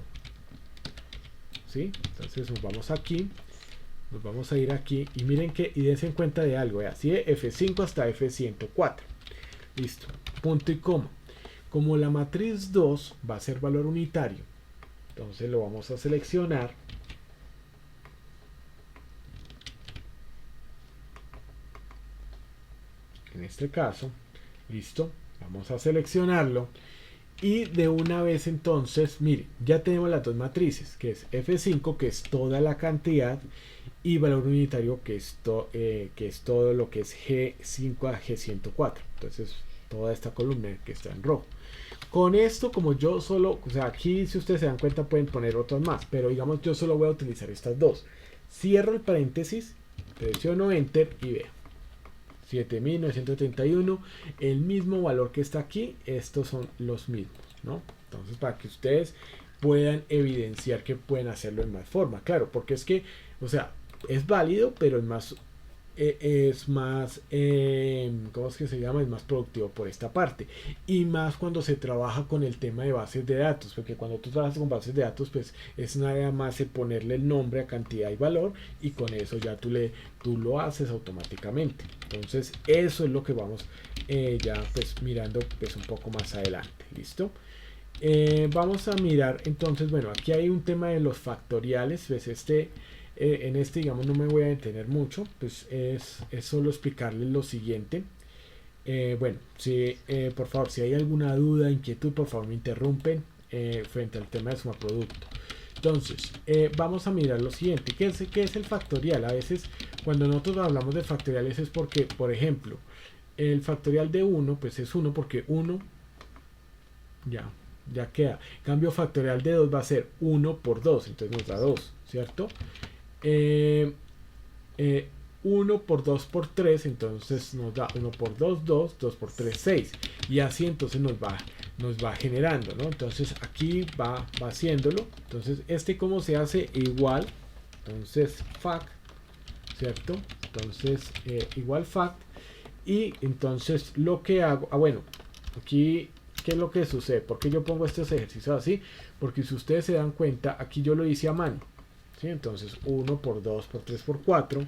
¿sí? Entonces nos vamos aquí, nos vamos a ir aquí y miren que, y dense en cuenta de algo, así de F5 hasta F104, listo, punto y coma. Como la matriz 2 va a ser valor unitario, entonces lo vamos a seleccionar. En este caso, listo, vamos a seleccionarlo. Y de una vez entonces, mire, ya tenemos las dos matrices, que es F5, que es toda la cantidad, y valor unitario, que es todo lo que es G5 a G104. Entonces, toda esta columna que está en rojo. Con esto, como yo solo, o sea, aquí si ustedes se dan cuenta pueden poner otras más, pero digamos yo solo voy a utilizar estas dos. Cierro el paréntesis, presiono Enter y veo. 7931, el mismo valor que está aquí, estos son los mismos, ¿no? Entonces, para que ustedes puedan evidenciar que pueden hacerlo en más forma, claro, porque es que, o sea, es válido, pero es más, ¿cómo es que se llama? Es más productivo por esta parte, y más cuando se trabaja con el tema de bases de datos, porque cuando tú trabajas con bases de datos, pues es nada más ponerle el nombre a cantidad y valor, y con eso ya tú lo haces automáticamente. Entonces eso es lo que vamos ya pues mirando pues un poco más adelante, listo. Vamos a mirar entonces, bueno, aquí hay un tema de los factoriales, pues en este digamos no me voy a detener mucho, pues es solo explicarles lo siguiente. Bueno, si, por favor, si hay alguna duda, inquietud, por favor me interrumpen frente al tema de suma producto. Entonces, vamos a mirar lo siguiente. ¿Qué es el factorial? A veces cuando nosotros hablamos de factoriales es porque, por ejemplo, el factorial de 1 pues es 1 porque 1 ya queda. Cambio factorial de 2 va a ser 1 por 2, entonces nos da 2, ¿cierto? 1 por 2 por 3, entonces nos da 1 por 2, 2, 2 por 3, 6. Y así entonces nos va generando, ¿no? Entonces aquí va haciéndolo. Entonces ¿cómo se hace? Igual, entonces fact, ¿cierto? Entonces igual fact. Y entonces lo que hago, bueno, aquí, ¿qué es lo que sucede? ¿Por qué yo pongo estos ejercicios así? Porque si ustedes se dan cuenta, aquí yo lo hice a mano, ¿sí? Entonces 1 por 2 por 3 por 4.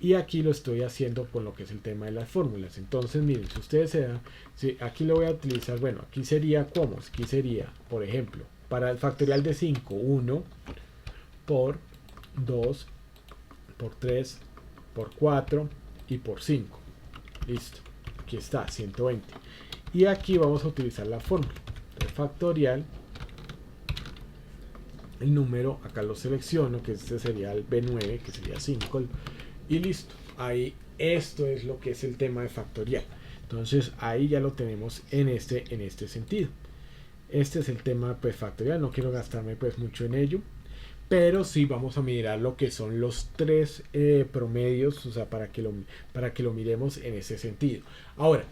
Y aquí lo estoy haciendo con lo que es el tema de las fórmulas. Entonces, miren, si ustedes se dan, si aquí lo voy a utilizar, bueno, aquí sería ¿cómo? Aquí sería, por ejemplo, para el factorial de 5, 1 por 2 por 3 por 4 y por 5. Listo. Aquí está, 120. Y aquí vamos a utilizar la fórmula. Entonces, factorial, el número, acá lo selecciono, que este sería el B9, que sería 5. Y listo, ahí esto es lo que es el tema de factorial. Entonces ahí ya lo tenemos en este sentido. Este es el tema pues factorial, no quiero gastarme pues mucho en ello, pero sí vamos a mirar lo que son los tres promedios, o sea, para que lo miremos en ese sentido. Ahora,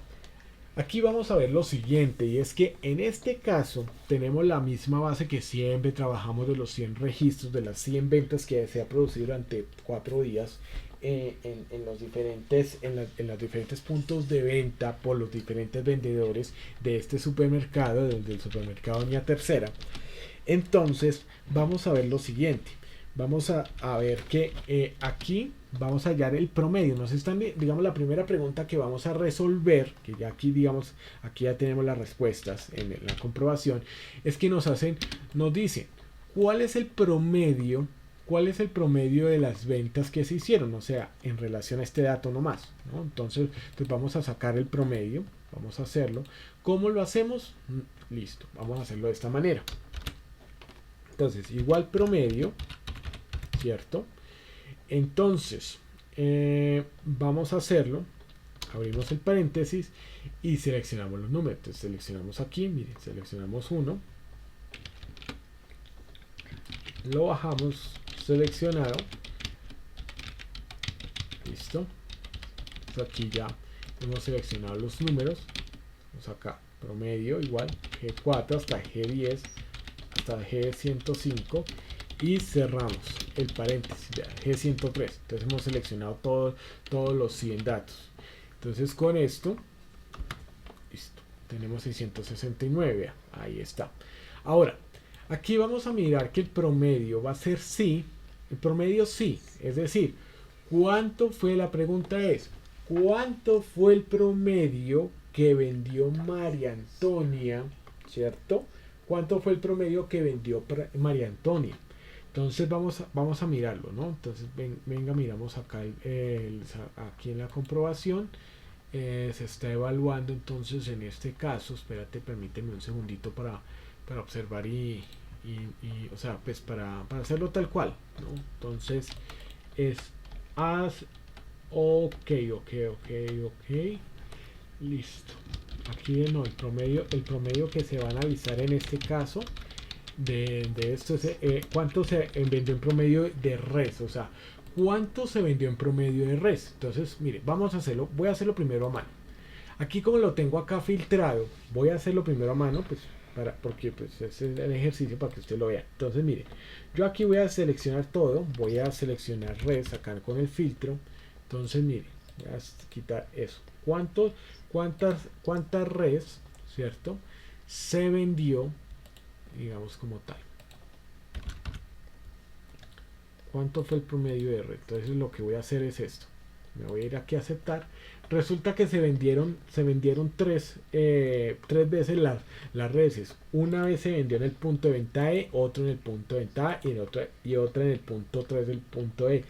aquí vamos a ver lo siguiente, y es que en este caso tenemos la misma base que siempre trabajamos de los 100 registros, de las 100 ventas que se ha producido durante 4 días. En los diferentes puntos de venta por los diferentes vendedores de este supermercado, del supermercado Doña Tercera. Entonces vamos a ver lo siguiente, vamos a ver que aquí vamos a hallar el promedio. Nos están, digamos, la primera pregunta que vamos a resolver, que ya aquí digamos, aquí ya tenemos las respuestas en la comprobación, es que nos dicen cuál es el promedio. ¿Cuál es el promedio de las ventas que se hicieron? O sea, en relación a este dato nomás, ¿no? Entonces vamos a sacar el promedio, vamos a hacerlo. ¿Cómo lo hacemos? Listo, vamos a hacerlo de esta manera. Entonces, igual promedio, ¿cierto? Entonces, vamos a hacerlo. Abrimos el paréntesis y seleccionamos los números. Entonces, seleccionamos aquí, miren, seleccionamos 1. Lo bajamos seleccionado, listo, Entonces aquí ya hemos seleccionado los números. Vamos acá, promedio igual, G4 hasta G10, hasta G105 y cerramos el paréntesis, ya, G103. Entonces hemos seleccionado todos los 100 datos. Entonces con esto, listo, tenemos 669, ahí está. Ahora, aquí vamos a mirar que el promedio va a ser sí, el promedio sí, es decir, ¿cuánto fue? La pregunta es, ¿cuánto fue el promedio que vendió María Antonia? ¿Cierto? ¿Cuánto fue el promedio que vendió María Antonia? Entonces vamos a mirarlo, ¿no? Entonces venga, miramos acá aquí en la comprobación. Se está evaluando entonces en este caso, espérate, permíteme un segundito para observar o sea, pues para hacerlo tal cual, ¿no? Entonces es ok, listo. Aquí no, el promedio que se van a avisar en este caso de esto es cuánto se vendió en promedio de res, o sea, cuánto se vendió en promedio de res. Entonces, mire, vamos a hacerlo, voy a hacerlo primero a mano. Aquí como lo tengo acá filtrado, voy a hacerlo primero a mano, pues porque pues es el ejercicio para que usted lo vea. Entonces, mire, yo aquí voy a seleccionar todo, voy a seleccionar res acá con el filtro. Entonces, mire, voy a quitar eso. ¿Cuántas res, cierto, se vendió, digamos como tal? ¿Cuánto fue el promedio de red? Entonces lo que voy a hacer es esto. Me voy a ir aquí a aceptar. Resulta que se vendieron tres veces las redes. Una vez se vendió en el punto de venta E, otro en el punto de venta A y otra en el punto 3 del punto E.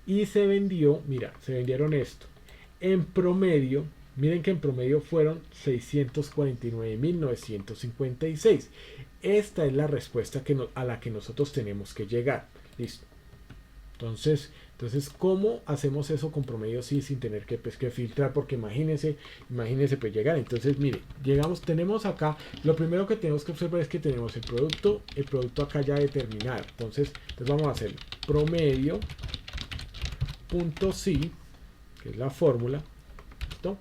Y se vendió, mira, se vendieron esto. En promedio, miren que en promedio fueron 649.956. Esta es la respuesta a la que nosotros tenemos que llegar. Listo. Entonces, ¿cómo hacemos eso con promedio sí sin tener que filtrar? Porque imagínense pues llegar. Entonces, mire, tenemos acá, lo primero que tenemos que observar es que tenemos el producto acá ya determinado. Entonces vamos a hacer promedio punto sí, que es la fórmula. ¿Listo?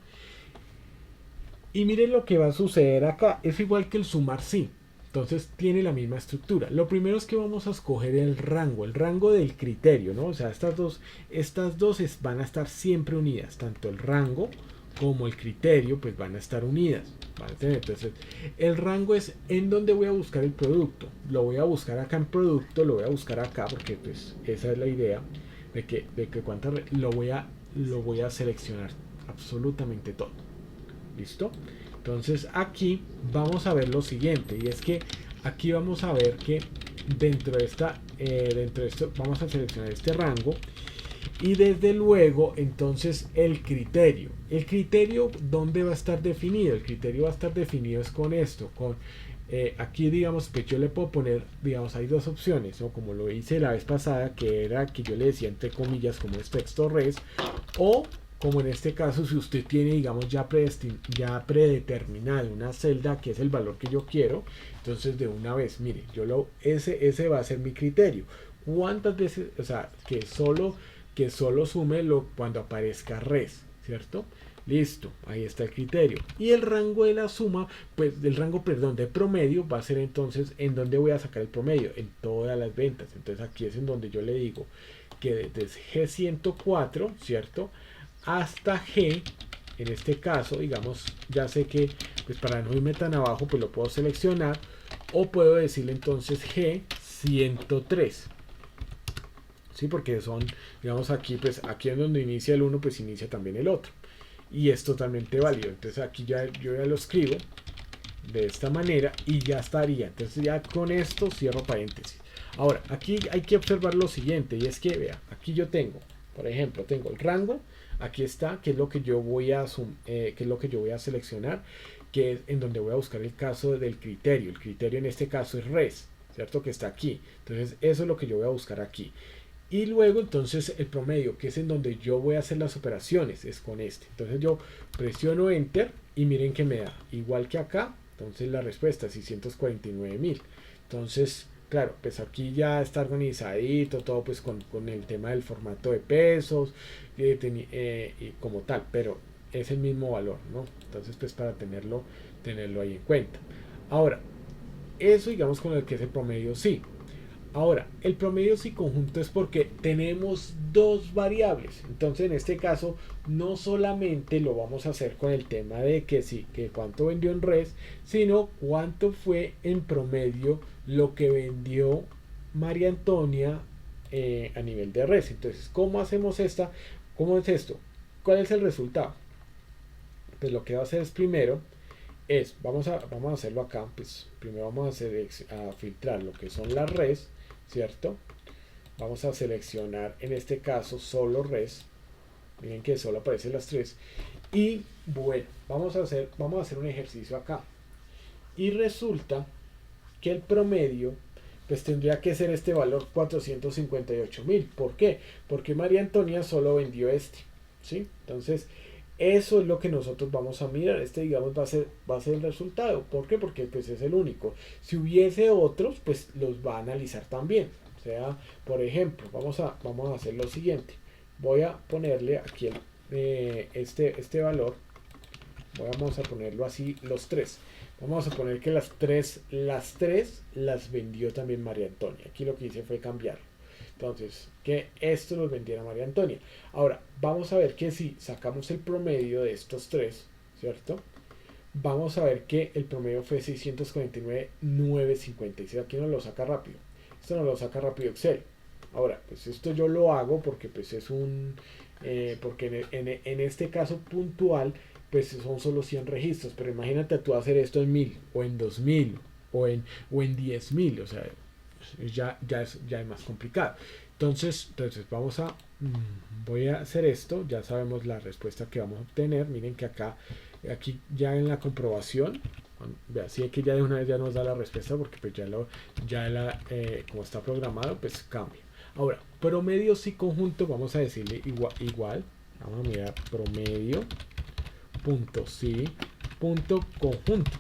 Y miren lo que va a suceder acá, es igual que el sumar sí. Entonces tiene la misma estructura. Lo primero es que vamos a escoger el rango del criterio, ¿no? O sea, estas dos van a estar siempre unidas, tanto el rango como el criterio, pues van a estar unidas. Entonces, el rango es en donde voy a buscar el producto. Lo voy a buscar acá en producto, lo voy a buscar acá porque pues esa es la idea de que lo voy a seleccionar absolutamente todo. ¿Listo? Entonces aquí vamos a ver lo siguiente, y es que aquí vamos a ver que dentro de esto vamos a seleccionar este rango y desde luego entonces el criterio ¿dónde va a estar definido? El criterio va a estar definido es con esto, aquí digamos que yo le puedo poner, digamos, hay dos opciones, ¿no? Como lo hice la vez pasada, que era que yo le decía entre comillas como es texto res, o como en este caso, si usted tiene, digamos, ya predeterminado una celda que es el valor que yo quiero, entonces de una vez, mire, ese va a ser mi criterio. ¿Cuántas veces? O sea, que solo sume cuando aparezca res, ¿cierto? Listo, ahí está el criterio. Y el rango de la suma, pues del rango, perdón, de promedio va a ser entonces en donde voy a sacar el promedio, en todas las ventas. Entonces aquí es en donde yo le digo que desde G104, ¿cierto? Hasta G, en este caso, digamos, ya sé que pues para no irme tan abajo, pues lo puedo seleccionar, o puedo decirle entonces G103, ¿sí? Porque son, digamos, aquí, pues aquí en donde inicia el uno, pues inicia también el otro, y es totalmente válido. Entonces aquí yo ya lo escribo de esta manera y ya estaría. Entonces ya con esto cierro paréntesis. Ahora, aquí hay que observar lo siguiente, y es que, vea, aquí yo tengo, por ejemplo, tengo el rango. Aquí está, que es lo que yo voy a seleccionar, que es en donde voy a buscar el caso del criterio. El criterio en este caso es res, ¿cierto? Que está aquí. Entonces eso es lo que yo voy a buscar aquí. Y luego entonces el promedio, que es en donde yo voy a hacer las operaciones, es con este. Entonces yo presiono enter y miren que me da igual que acá. Entonces la respuesta es 649.000. Entonces Claro, pues aquí ya está organizadito todo pues con el tema del formato de pesos y como tal, pero es el mismo valor, ¿no? Entonces pues para tenerlo ahí en cuenta. Ahora, eso digamos con el que es el promedio sí. Ahora, el promedio sí conjunto es porque tenemos dos variables. Entonces, en este caso, no solamente lo vamos a hacer con el tema de que sí, que cuánto vendió en res, sino cuánto fue en promedio lo que vendió María Antonia a nivel de res. Entonces, ¿cómo hacemos esta? ¿Cómo es esto? ¿Cuál es el resultado? Pues lo que va a hacer es primero, vamos a hacerlo acá, pues primero vamos a filtrar lo que son las res, ¿cierto? Vamos a seleccionar en este caso solo res, miren que solo aparecen las tres, y bueno, vamos a hacer un ejercicio acá, y resulta que el promedio pues tendría que ser este valor 458.000. ¿Por qué? Porque María Antonia solo vendió este, ¿sí? Entonces eso es lo que nosotros vamos a mirar. Este, digamos, va a ser el resultado. ¿Por qué? Porque pues es el único. Si hubiese otros, pues los va a analizar también. O sea, por ejemplo, vamos a hacer lo siguiente. Voy a ponerle aquí este valor. Vamos a ponerlo así, los tres. Vamos a poner que las tres las vendió también María Antonia. Aquí lo que hice fue cambiar. Entonces, que esto los vendiera María Antonia. Ahora, vamos a ver que si sacamos el promedio de estos tres, ¿cierto? Vamos a ver que el promedio fue 649,956. Aquí nos lo saca rápido. Esto nos lo saca rápido Excel. Ahora, pues esto yo lo hago porque pues es porque en este caso puntual, pues son solo 100 registros. Pero imagínate tú hacer esto en 1000 o en 2000 o en 10.000. O sea, ya es más complicado. Entonces voy a hacer esto. Ya sabemos la respuesta que vamos a obtener. Miren que aquí ya en la comprobación, así que ya de una vez ya nos da la respuesta porque pues como está programado pues cambia. Ahora, promedio sí conjunto, vamos a decirle igual, vamos a mirar promedio punto sí punto conjunto.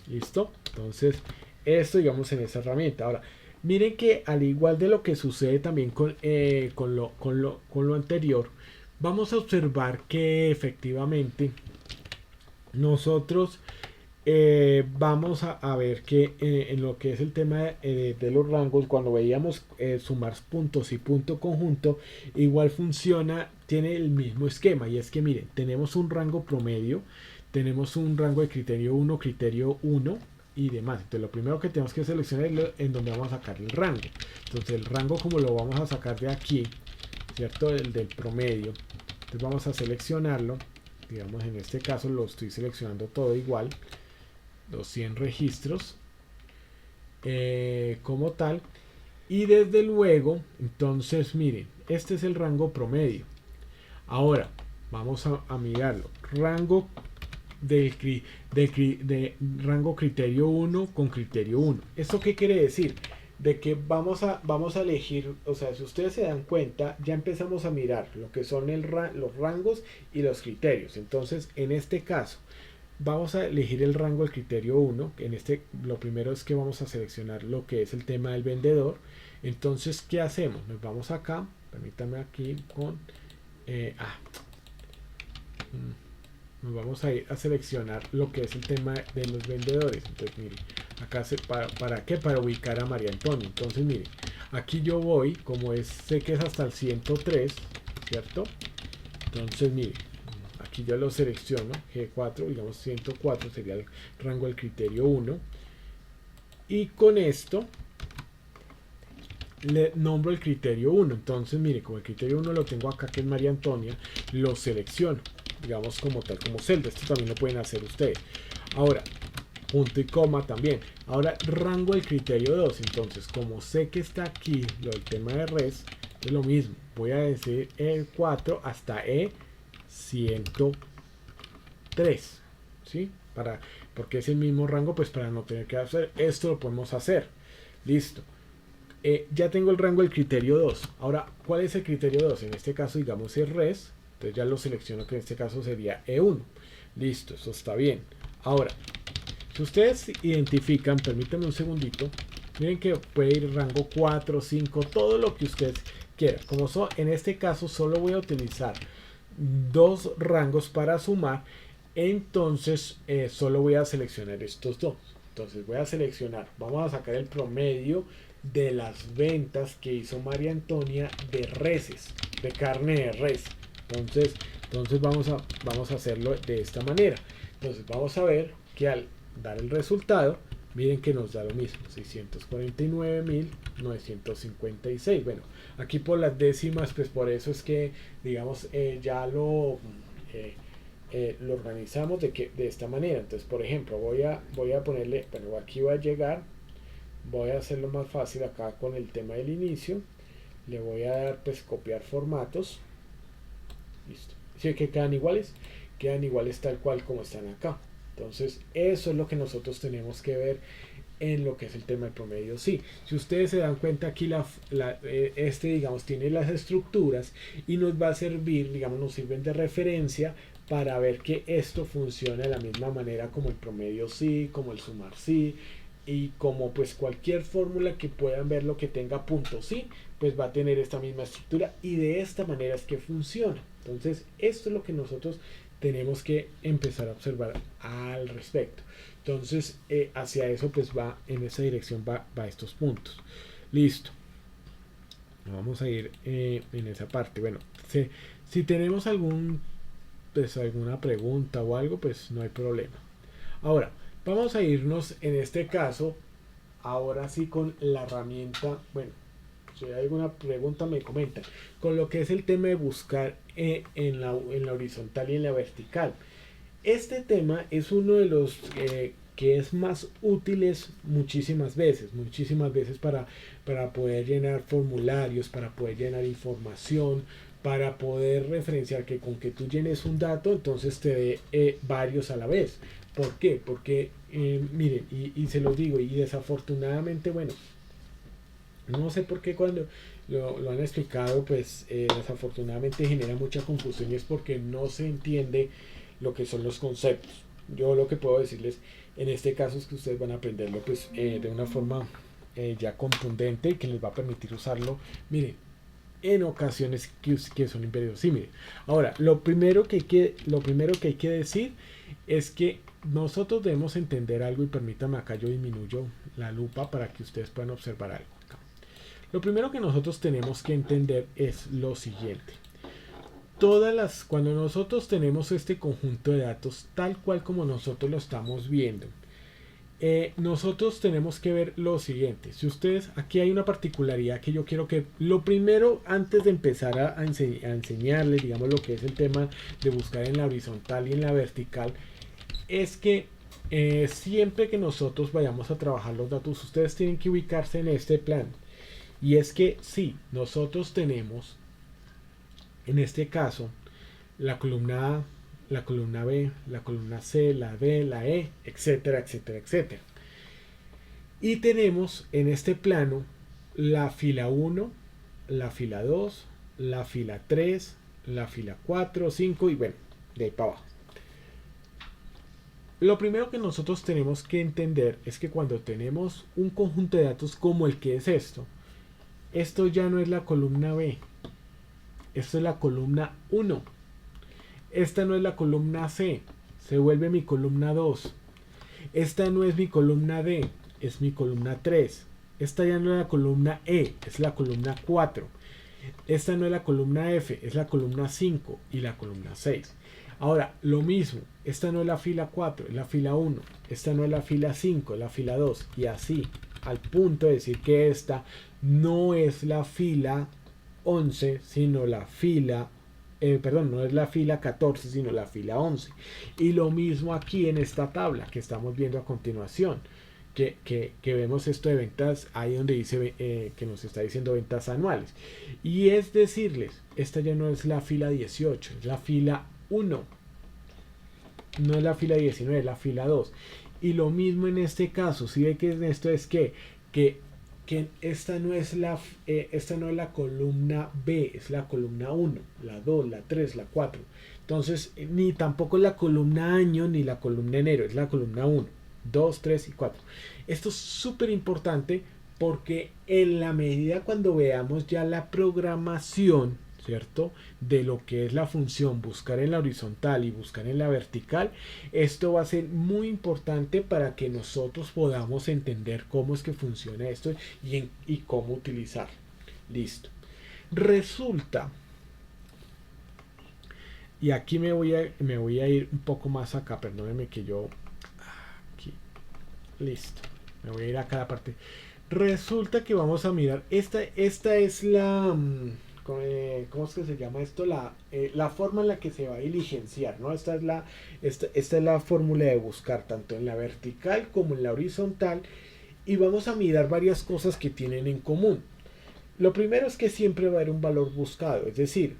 ¿Listo? Entonces esto digamos en esta herramienta. Ahora, miren que al igual de lo que sucede también con lo anterior, vamos a observar que efectivamente nosotros vamos a ver que en lo que es el tema de los rangos, cuando veíamos sumar puntos y punto conjunto, igual funciona, tiene el mismo esquema, y es que miren, tenemos un rango promedio, tenemos un rango de criterio 1 y demás. Entonces lo primero que tenemos que seleccionar es en donde vamos a sacar el rango. Entonces el rango, como lo vamos a sacar de aquí, ¿cierto? El del promedio. Entonces vamos a seleccionarlo. Digamos, en este caso lo estoy seleccionando todo igual, los 100 registros como tal, y desde luego entonces miren, este es el rango promedio. Ahora vamos a mirarlo, rango de rango criterio 1 con criterio 1. ¿Esto qué quiere decir? De que vamos a elegir, o sea, si ustedes se dan cuenta, ya empezamos a mirar lo que son los rangos y los criterios. Entonces, en este caso, vamos a elegir el rango del criterio 1. Lo primero es que vamos a seleccionar lo que es el tema del vendedor. Entonces, ¿qué hacemos? Nos vamos acá, permítanme aquí nos vamos a ir a seleccionar lo que es el tema de los vendedores. Entonces miren, acá ¿para qué? Para ubicar a María Antonia. Entonces miren, aquí yo voy, como sé que es hasta el 103, ¿cierto? Entonces miren, aquí yo lo selecciono, G4, digamos 104 sería el rango del criterio 1, y con esto le nombro el criterio 1. Entonces mire, como el criterio 1 lo tengo acá, que es María Antonia, lo selecciono, digamos como tal, como celda. Esto también lo pueden hacer ustedes. Ahora, punto y coma también. Ahora, rango del criterio 2. Entonces, como sé que está aquí lo del tema de res, es lo mismo. Voy a decir E4 hasta E103, ¿sí? Porque es el mismo rango, pues para no tener que hacer esto, lo podemos hacer. Listo. Ya tengo el rango del criterio 2. Ahora, ¿cuál es el criterio 2? En este caso, digamos, es res. Entonces ya lo selecciono, que en este caso sería E1. Listo, eso está bien. Ahora, si ustedes identifican, permítanme un segundito, Miren que puede ir rango 4, 5, todo lo que ustedes quieran. Como en este caso solo voy a utilizar dos rangos para sumar, entonces solo voy a seleccionar estos dos. Entonces voy a seleccionar, vamos a sacar el promedio de las ventas que hizo María Antonia de reses, de carne de res. Entonces vamos a hacerlo de esta manera. Entonces vamos a ver que al dar el resultado, miren que nos da lo mismo, 649.956. Bueno, aquí por las décimas, pues por eso es que, digamos, ya lo organizamos de esta manera. Entonces, por ejemplo, voy a ponerle, bueno, aquí voy a llegar, voy a hacerlo más fácil acá con el tema del inicio. Le voy a dar, pues, copiar formatos. Listo. ¿Sí que quedan iguales? Quedan iguales tal cual como están acá. Entonces, eso es lo que nosotros tenemos que ver en lo que es el tema del promedio. Sí, si ustedes se dan cuenta aquí digamos tiene las estructuras y nos va a servir, digamos nos sirven de referencia para ver que esto funciona de la misma manera como el promedio sí, como el sumar sí, y como pues cualquier fórmula que puedan ver lo que tenga punto sí, pues va a tener esta misma estructura y de esta manera es que funciona. Entonces esto es lo que nosotros tenemos que empezar a observar al respecto. Entonces hacia eso pues va, en esa dirección va estos puntos. Listo. Vamos a ir en esa parte. Bueno, si tenemos pues, alguna pregunta o algo, pues no hay problema. Ahora, vamos a irnos en este caso, ahora sí con la herramienta, bueno, si hay alguna pregunta me comentan, con lo que es el tema de buscar en la horizontal y en la vertical. Este tema es uno de los que es más útiles muchísimas veces para poder llenar formularios, para poder llenar información, para poder referenciar que con que tú llenes un dato, entonces te dé varios a la vez. ¿Por qué? Porque, miren, y se los digo, y desafortunadamente, bueno, no sé por qué cuando lo han explicado, pues desafortunadamente genera mucha confusión y es porque no se entiende lo que son los conceptos. Yo lo que puedo decirles en este caso es que ustedes van a aprenderlo pues de una forma ya contundente y que les va a permitir usarlo, miren, en ocasiones que son imperiosas. Sí, miren. Ahora, lo primero que hay que decir es que nosotros debemos entender algo y permítanme acá yo disminuyo la lupa para que ustedes puedan observar algo. Lo primero que nosotros tenemos que entender es lo siguiente. Cuando nosotros tenemos este conjunto de datos tal cual como nosotros lo estamos viendo, nosotros tenemos que ver lo siguiente. Si ustedes, aquí hay una particularidad que yo quiero que lo primero, antes de empezar a enseñarles, digamos, lo que es el tema de buscar en la horizontal y en la vertical, es que siempre que nosotros vayamos a trabajar los datos, ustedes tienen que ubicarse en este plan. Y es que sí, nosotros tenemos en este caso la columna A, la columna B, la columna C, la D, la E, etcétera, etcétera, etcétera. Y tenemos en este plano la fila 1, la fila 2, la fila 3, la fila 4, 5 y bueno, de ahí para abajo. Lo primero que nosotros tenemos que entender es que cuando tenemos un conjunto de datos como el que es esto ya no es la columna B, esto es la columna 1. Esta no es la columna C, se vuelve mi columna 2. Esta no es mi columna D, es mi columna 3. Esta ya no es la columna E, es la columna 4. Esta no es la columna F, es la columna 5 y la columna 6. Ahora, lo mismo, esta no es la fila 4, es la fila 1. Esta no es la fila 5, es la fila 2. Y así, al punto de decir que esta no es la fila 11, sino la fila, no es la fila 14, sino la fila 11. Y lo mismo aquí en esta tabla que estamos viendo a continuación, que vemos esto de ventas, ahí donde dice que nos está diciendo ventas anuales. Y es decirles, esta ya no es la fila 18, es la fila 1. No es la fila 19, es la fila 2. Y lo mismo en este caso, si ve que en esto es que esta no es la columna B, es la columna 1, la 2, la 3, la 4. Entonces, ni tampoco es la columna año ni la columna enero, es la columna 1, 2, 3 y 4. Esto es súper importante Porque en la medida cuando veamos ya la programación, ¿cierto? De lo que es la función buscar en la horizontal y buscar en la vertical, esto va a ser muy importante para que nosotros podamos entender cómo es que funciona esto y cómo utilizar. Listo. Resulta, y aquí me voy a ir un poco más acá, perdónenme que yo, aquí, listo, me voy a ir acá a la parte. Resulta que vamos a mirar, esta es la, ¿cómo es que se llama esto? La forma en la que se va a diligenciar, ¿no? Esta es la fórmula de buscar, tanto en la vertical como en la horizontal, y vamos a mirar varias cosas que tienen en común. Lo primero es que siempre va a haber un valor buscado, es decir,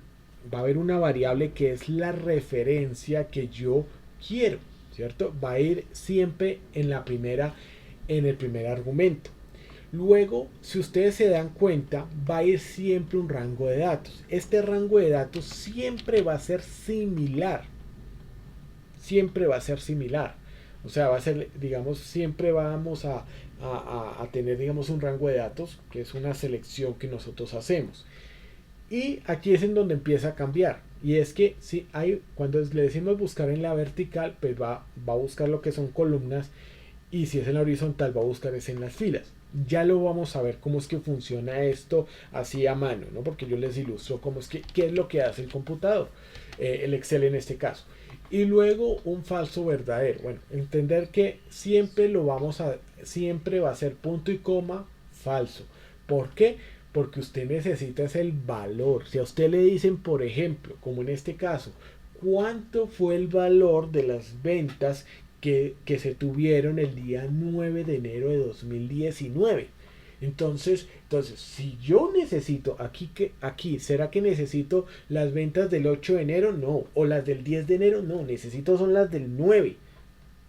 va a haber una variable que es la referencia que yo quiero, ¿cierto? Va a ir siempre en el primer argumento. Luego, si ustedes se dan cuenta, va a ir siempre un rango de datos. Este rango de datos siempre va a ser similar. Siempre va a ser similar. O sea, va a ser, digamos, siempre vamos a tener, digamos, un rango de datos, que es una selección que nosotros hacemos. Y aquí es en donde empieza a cambiar. Y es que si hay, cuando le decimos buscar en la vertical, pues va a buscar lo que son columnas. Y si es en la horizontal, va a buscar es en las filas. Ya lo vamos a ver cómo es que funciona esto así a mano, ¿no? Porque yo les ilustro cómo es que, qué es lo que hace el computador, el Excel en este caso. Y luego un falso verdadero. Bueno, entender que siempre va a ser punto y coma falso. ¿Por qué? Porque usted necesita es el valor. Si a usted le dicen, por ejemplo, como en este caso, ¿cuánto fue el valor de las ventas que se tuvieron el día 9 de enero de 2019? Entonces, si yo necesito, ¿será que necesito las ventas del 8 de enero? No. ¿O las del 10 de enero? No. Necesito son las del 9.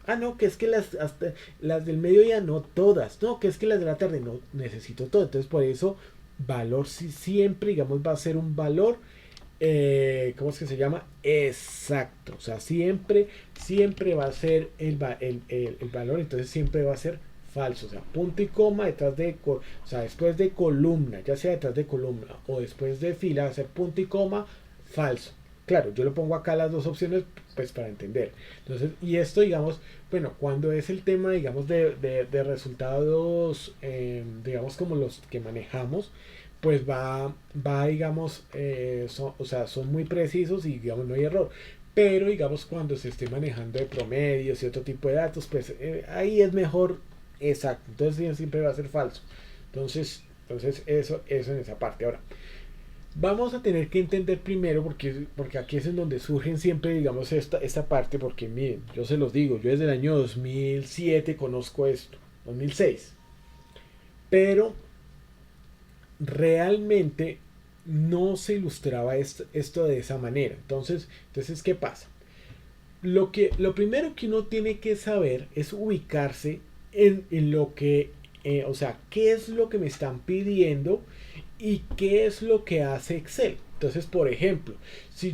Ah, no, que es que las del mediodía no todas. No, que es que las de la tarde no. Necesito todo. Entonces, por eso, valor siempre, digamos, va a ser un valor. ¿Cómo es que se llama? Exacto. O sea, siempre va a ser el valor. Entonces, siempre va a ser falso. O sea, punto y coma detrás o sea, después de columna, ya sea detrás de columna o después de fila, va a ser punto y coma falso. Claro, yo lo pongo acá las dos opciones pues para entender. Entonces, y esto digamos, bueno, cuando es el tema digamos de resultados, digamos como los que manejamos, pues digamos, o sea, son muy precisos y digamos no hay error. Pero digamos cuando se esté manejando de promedios y otro tipo de datos, pues ahí es mejor exacto. Entonces siempre va a ser falso. Entonces eso en esa parte. Ahora, vamos a tener que entender primero, porque aquí es en donde surgen siempre, digamos, esta parte, porque miren, yo se los digo, yo desde el año 2007 conozco esto, 2006, pero realmente no se ilustraba esto de esa manera. Entonces, ¿qué pasa? Lo primero que uno tiene que saber es ubicarse en lo que, o sea, qué es lo que me están pidiendo y qué es lo que hace Excel. Entonces, por ejemplo, si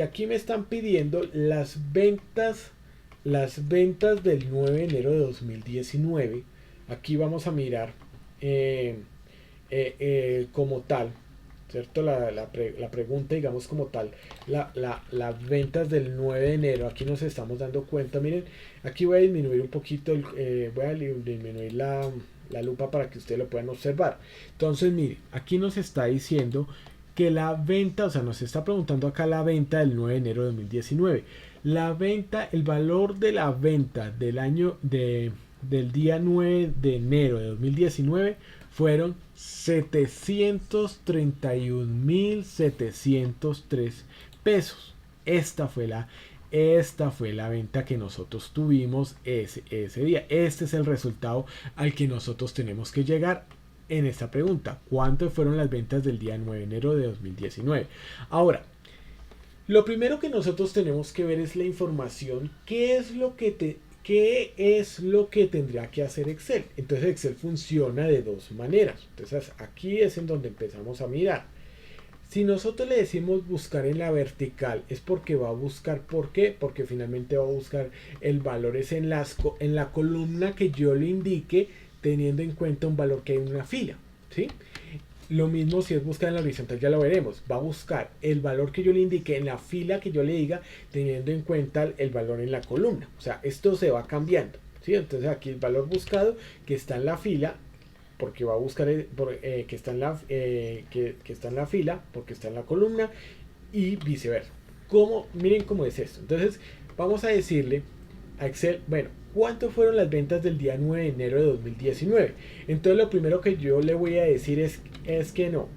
aquí me están pidiendo las ventas del 9 de enero de 2019, aquí vamos a mirar como tal, ¿cierto? La pregunta, digamos como tal, las ventas del 9 de enero, aquí nos estamos dando cuenta, miren, aquí voy a disminuir un poquito, voy a disminuir la lupa para que ustedes lo puedan observar. Entonces, miren, aquí nos está diciendo que la venta, o sea, nos está preguntando acá la venta del 9 de enero de 2019. La venta, el valor de la venta del día 9 de enero de 2019 fueron 731.703 pesos. Esta fue la venta que nosotros tuvimos ese día. Este es el resultado al que nosotros tenemos que llegar en esta pregunta. ¿Cuántas fueron las ventas del día 9 de enero de 2019? Ahora, lo primero que nosotros tenemos que ver es la información. ¿Qué es lo que tendría que hacer Excel? Entonces Excel funciona de dos maneras. Entonces aquí es en donde empezamos a mirar. Si nosotros le decimos buscar en la vertical, es porque va a buscar, ¿por qué? Porque finalmente va a buscar el valor es en la columna que yo le indique teniendo en cuenta un valor que hay en una fila, ¿sí? Lo mismo si es buscar en la horizontal, ya lo veremos. Va a buscar el valor que yo le indique en la fila que yo le diga, teniendo en cuenta el valor en la columna. O sea, esto se va cambiando, ¿sí? Entonces aquí el valor buscado que está en la fila, porque va a buscar que está en que está en la fila, porque está en la columna, y viceversa. Miren cómo es esto. Entonces vamos a decirle a Excel, bueno, ¿cuánto fueron las ventas del día 9 de enero de 2019? Entonces lo primero que yo le voy a decir es que no,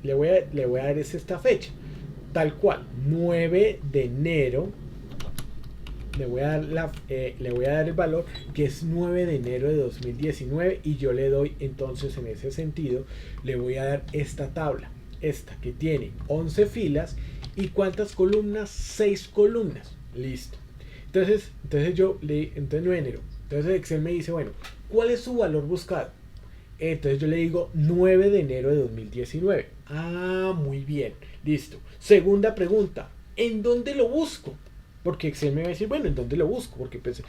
le voy a dar esta fecha, tal cual, 9 de enero, le voy a dar el valor que es 9 de enero de 2019 y yo le doy entonces en ese sentido, le voy a dar esta tabla, esta que tiene 11 filas y ¿cuántas columnas? 6 columnas, listo. Entonces 9 de enero. Entonces Excel me dice, bueno, ¿cuál es su valor buscado? Entonces yo le digo 9 de enero de 2019. Ah, muy bien, listo. Segunda pregunta, ¿en dónde lo busco? Porque Excel me va a decir, bueno, ¿en dónde lo busco? Porque pues,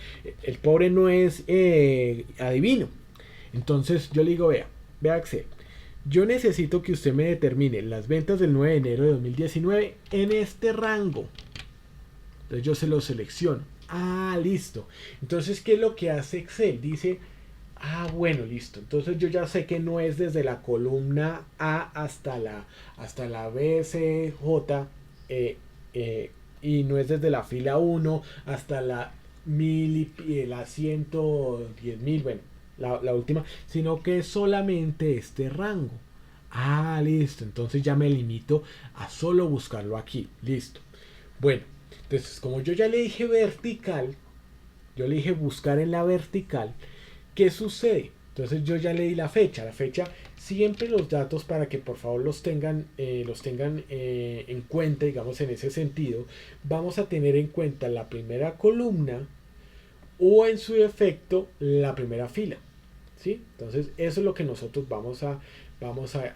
el pobre no es adivino. Entonces yo le digo, vea Excel, yo necesito que usted me determine las ventas del 9 de enero de 2019 en este rango. Entonces yo se lo selecciono. Ah, listo. Entonces, ¿qué es lo que hace Excel? Dice, ah, bueno, listo. Entonces yo ya sé que no es desde la columna A hasta la BCJ y no es desde la fila 1 hasta la 1000 y la 110.000, bueno, la última, sino que es solamente este rango. Ah, listo. Entonces ya me limito a solo buscarlo aquí. Listo. Bueno, entonces como yo ya le dije vertical, yo le dije buscar en la vertical, ¿qué sucede? Entonces yo ya le di la fecha. La fecha, siempre los datos para que por favor los tengan en cuenta, digamos en ese sentido, vamos a tener en cuenta la primera columna o en su defecto la primera fila, ¿sí? Entonces eso es lo que nosotros vamos a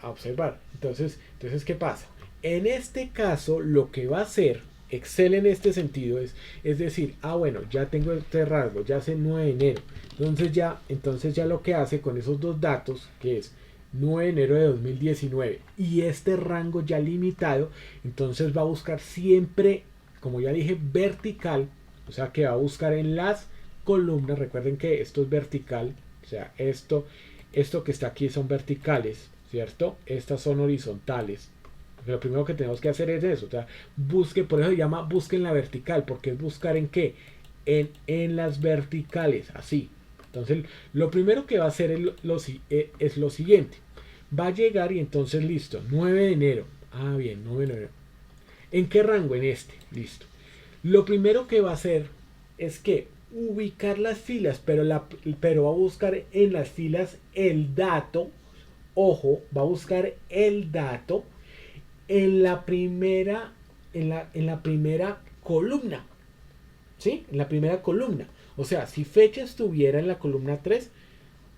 observar. Entonces, ¿qué pasa? En este caso lo que va a hacer Excel en este sentido es decir, bueno, ya tengo este rasgo, ya sé 9 de enero. Entonces ya lo que hace con esos dos datos, que es 9 de enero de 2019 y este rango ya limitado, entonces va a buscar siempre, como ya dije, vertical, o sea que va a buscar en las columnas. Recuerden que esto es vertical, o sea, esto que está aquí son verticales, ¿cierto? Estas son horizontales. Lo primero que tenemos que hacer es eso, o sea, por eso se llama busque en la vertical, porque es buscar en qué, en las verticales, así. Entonces, lo primero que va a hacer es lo siguiente, va a llegar y entonces listo, 9 de enero, bien, 9 de enero, ¿en qué rango? En este, listo. Lo primero que va a hacer es que ubicar las filas, pero va a buscar en las filas el dato, ojo, va a buscar el dato en la primera columna, ¿sí? En la primera columna. O sea, si fecha estuviera en la columna 3,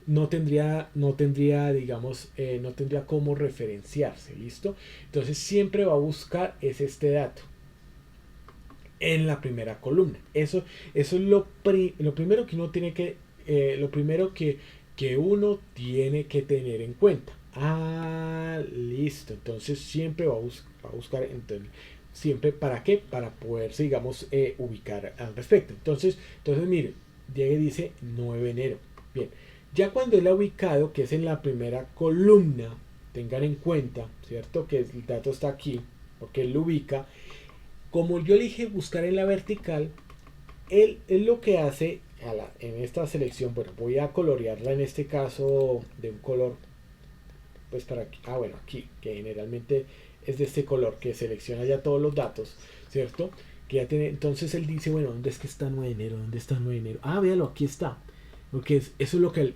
no tendría digamos, no tendría cómo referenciarse, ¿listo? Entonces siempre va a buscar este dato en la primera columna. Eso es lo primero que uno tiene que, uno tiene que tener en cuenta. Listo. Entonces siempre va a buscar siempre, ¿para qué? Para poderse, digamos, ubicar al respecto. Entonces miren, llega y dice 9 de enero. Bien, ya cuando él ha ubicado, que es en la primera columna, tengan en cuenta, ¿cierto? Que el dato está aquí, porque él lo ubica. Como yo elige buscar en la vertical, él lo que hace en esta selección, bueno, voy a colorearla en este caso de un color, pues para aquí, bueno, aquí, que generalmente es de este color, que selecciona ya todos los datos, ¿cierto? Que ya tiene, entonces él dice, bueno, ¿dónde es que está 9 de enero? ¿Dónde está 9 de enero? Véalo, aquí está. Porque eso es lo que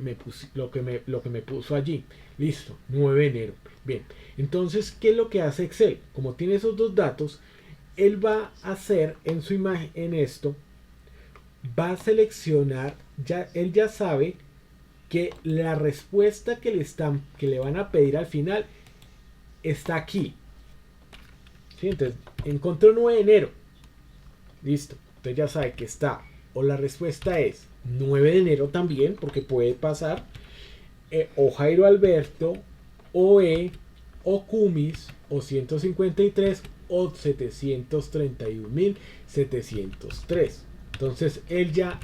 me puso allí. Listo, 9 de enero. Bien, entonces, ¿qué es lo que hace Excel? Como tiene esos dos datos, él va a hacer en su imagen, en esto, va a seleccionar, él ya sabe que la respuesta que le van a pedir al final está aquí. ¿Sí? Entonces, encontró 9 de enero. Listo. Entonces ya sabe que está. O la respuesta es 9 de enero también, porque puede pasar. o Jairo Alberto, o E, o Cumis, o 153, o 731.703. Entonces él ya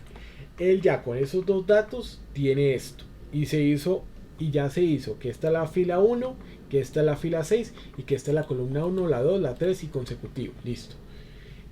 con esos dos datos tiene esto. Y ya se hizo que esta es la fila 1, que esta es la fila 6 y que esta es la columna 1, la 2, la 3 y consecutivo. Listo.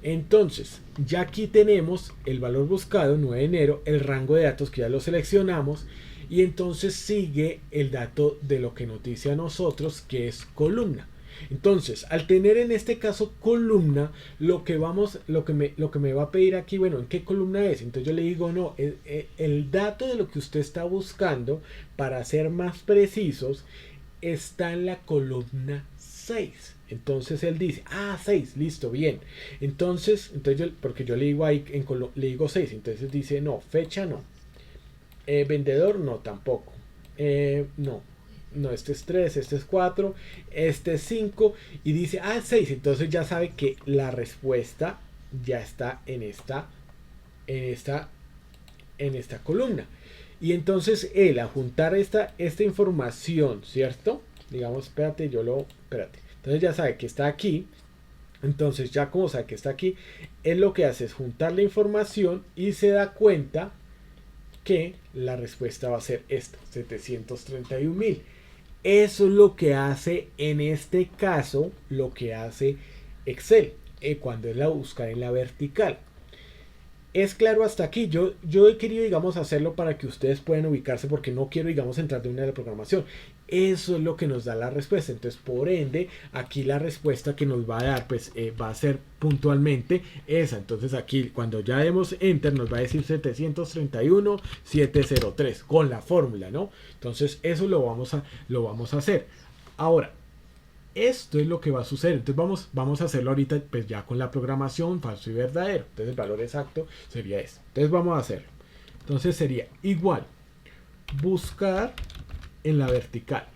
Entonces, ya aquí tenemos el valor buscado, 9 de enero, el rango de datos que ya lo seleccionamos y entonces sigue el dato de lo que nos dice a nosotros que es columna. Entonces, al tener en este caso columna, lo que me va a pedir aquí, bueno, ¿en qué columna es? Entonces yo le digo, no, el dato de lo que usted está buscando, para ser más precisos, está en la columna 6. Entonces él dice, 6, listo, bien. Entonces porque yo le digo ahí, le digo 6, entonces dice, no, fecha no. Vendedor no, tampoco. No, este es 3, este es 4, este es 5 y dice, 6. Entonces ya sabe que la respuesta ya está en esta columna. Y entonces él, a juntar esta información, ¿cierto? Digamos, espérate. Entonces ya sabe que está aquí. Entonces ya como sabe que está aquí, él lo que hace es juntar la información y se da cuenta que la respuesta va a ser esta, 731.000. Eso es lo que hace en este caso, lo que hace Excel, cuando es la buscar en la vertical. Es claro hasta aquí. Yo he querido, digamos, hacerlo para que ustedes puedan ubicarse, porque no quiero, digamos, entrar de una de la programación. Eso es lo que nos da la respuesta. Entonces, por ende, aquí la respuesta que nos va a dar, pues va a ser puntualmente esa. Entonces aquí, cuando ya demos enter, nos va a decir 731.703 con la fórmula, ¿no? Entonces, eso lo vamos a hacer. Ahora, esto es lo que va a suceder. Entonces vamos a hacerlo ahorita, pues ya con la programación falso y verdadero. Entonces el valor exacto sería este. Entonces vamos a hacerlo. Entonces sería igual buscar en la vertical.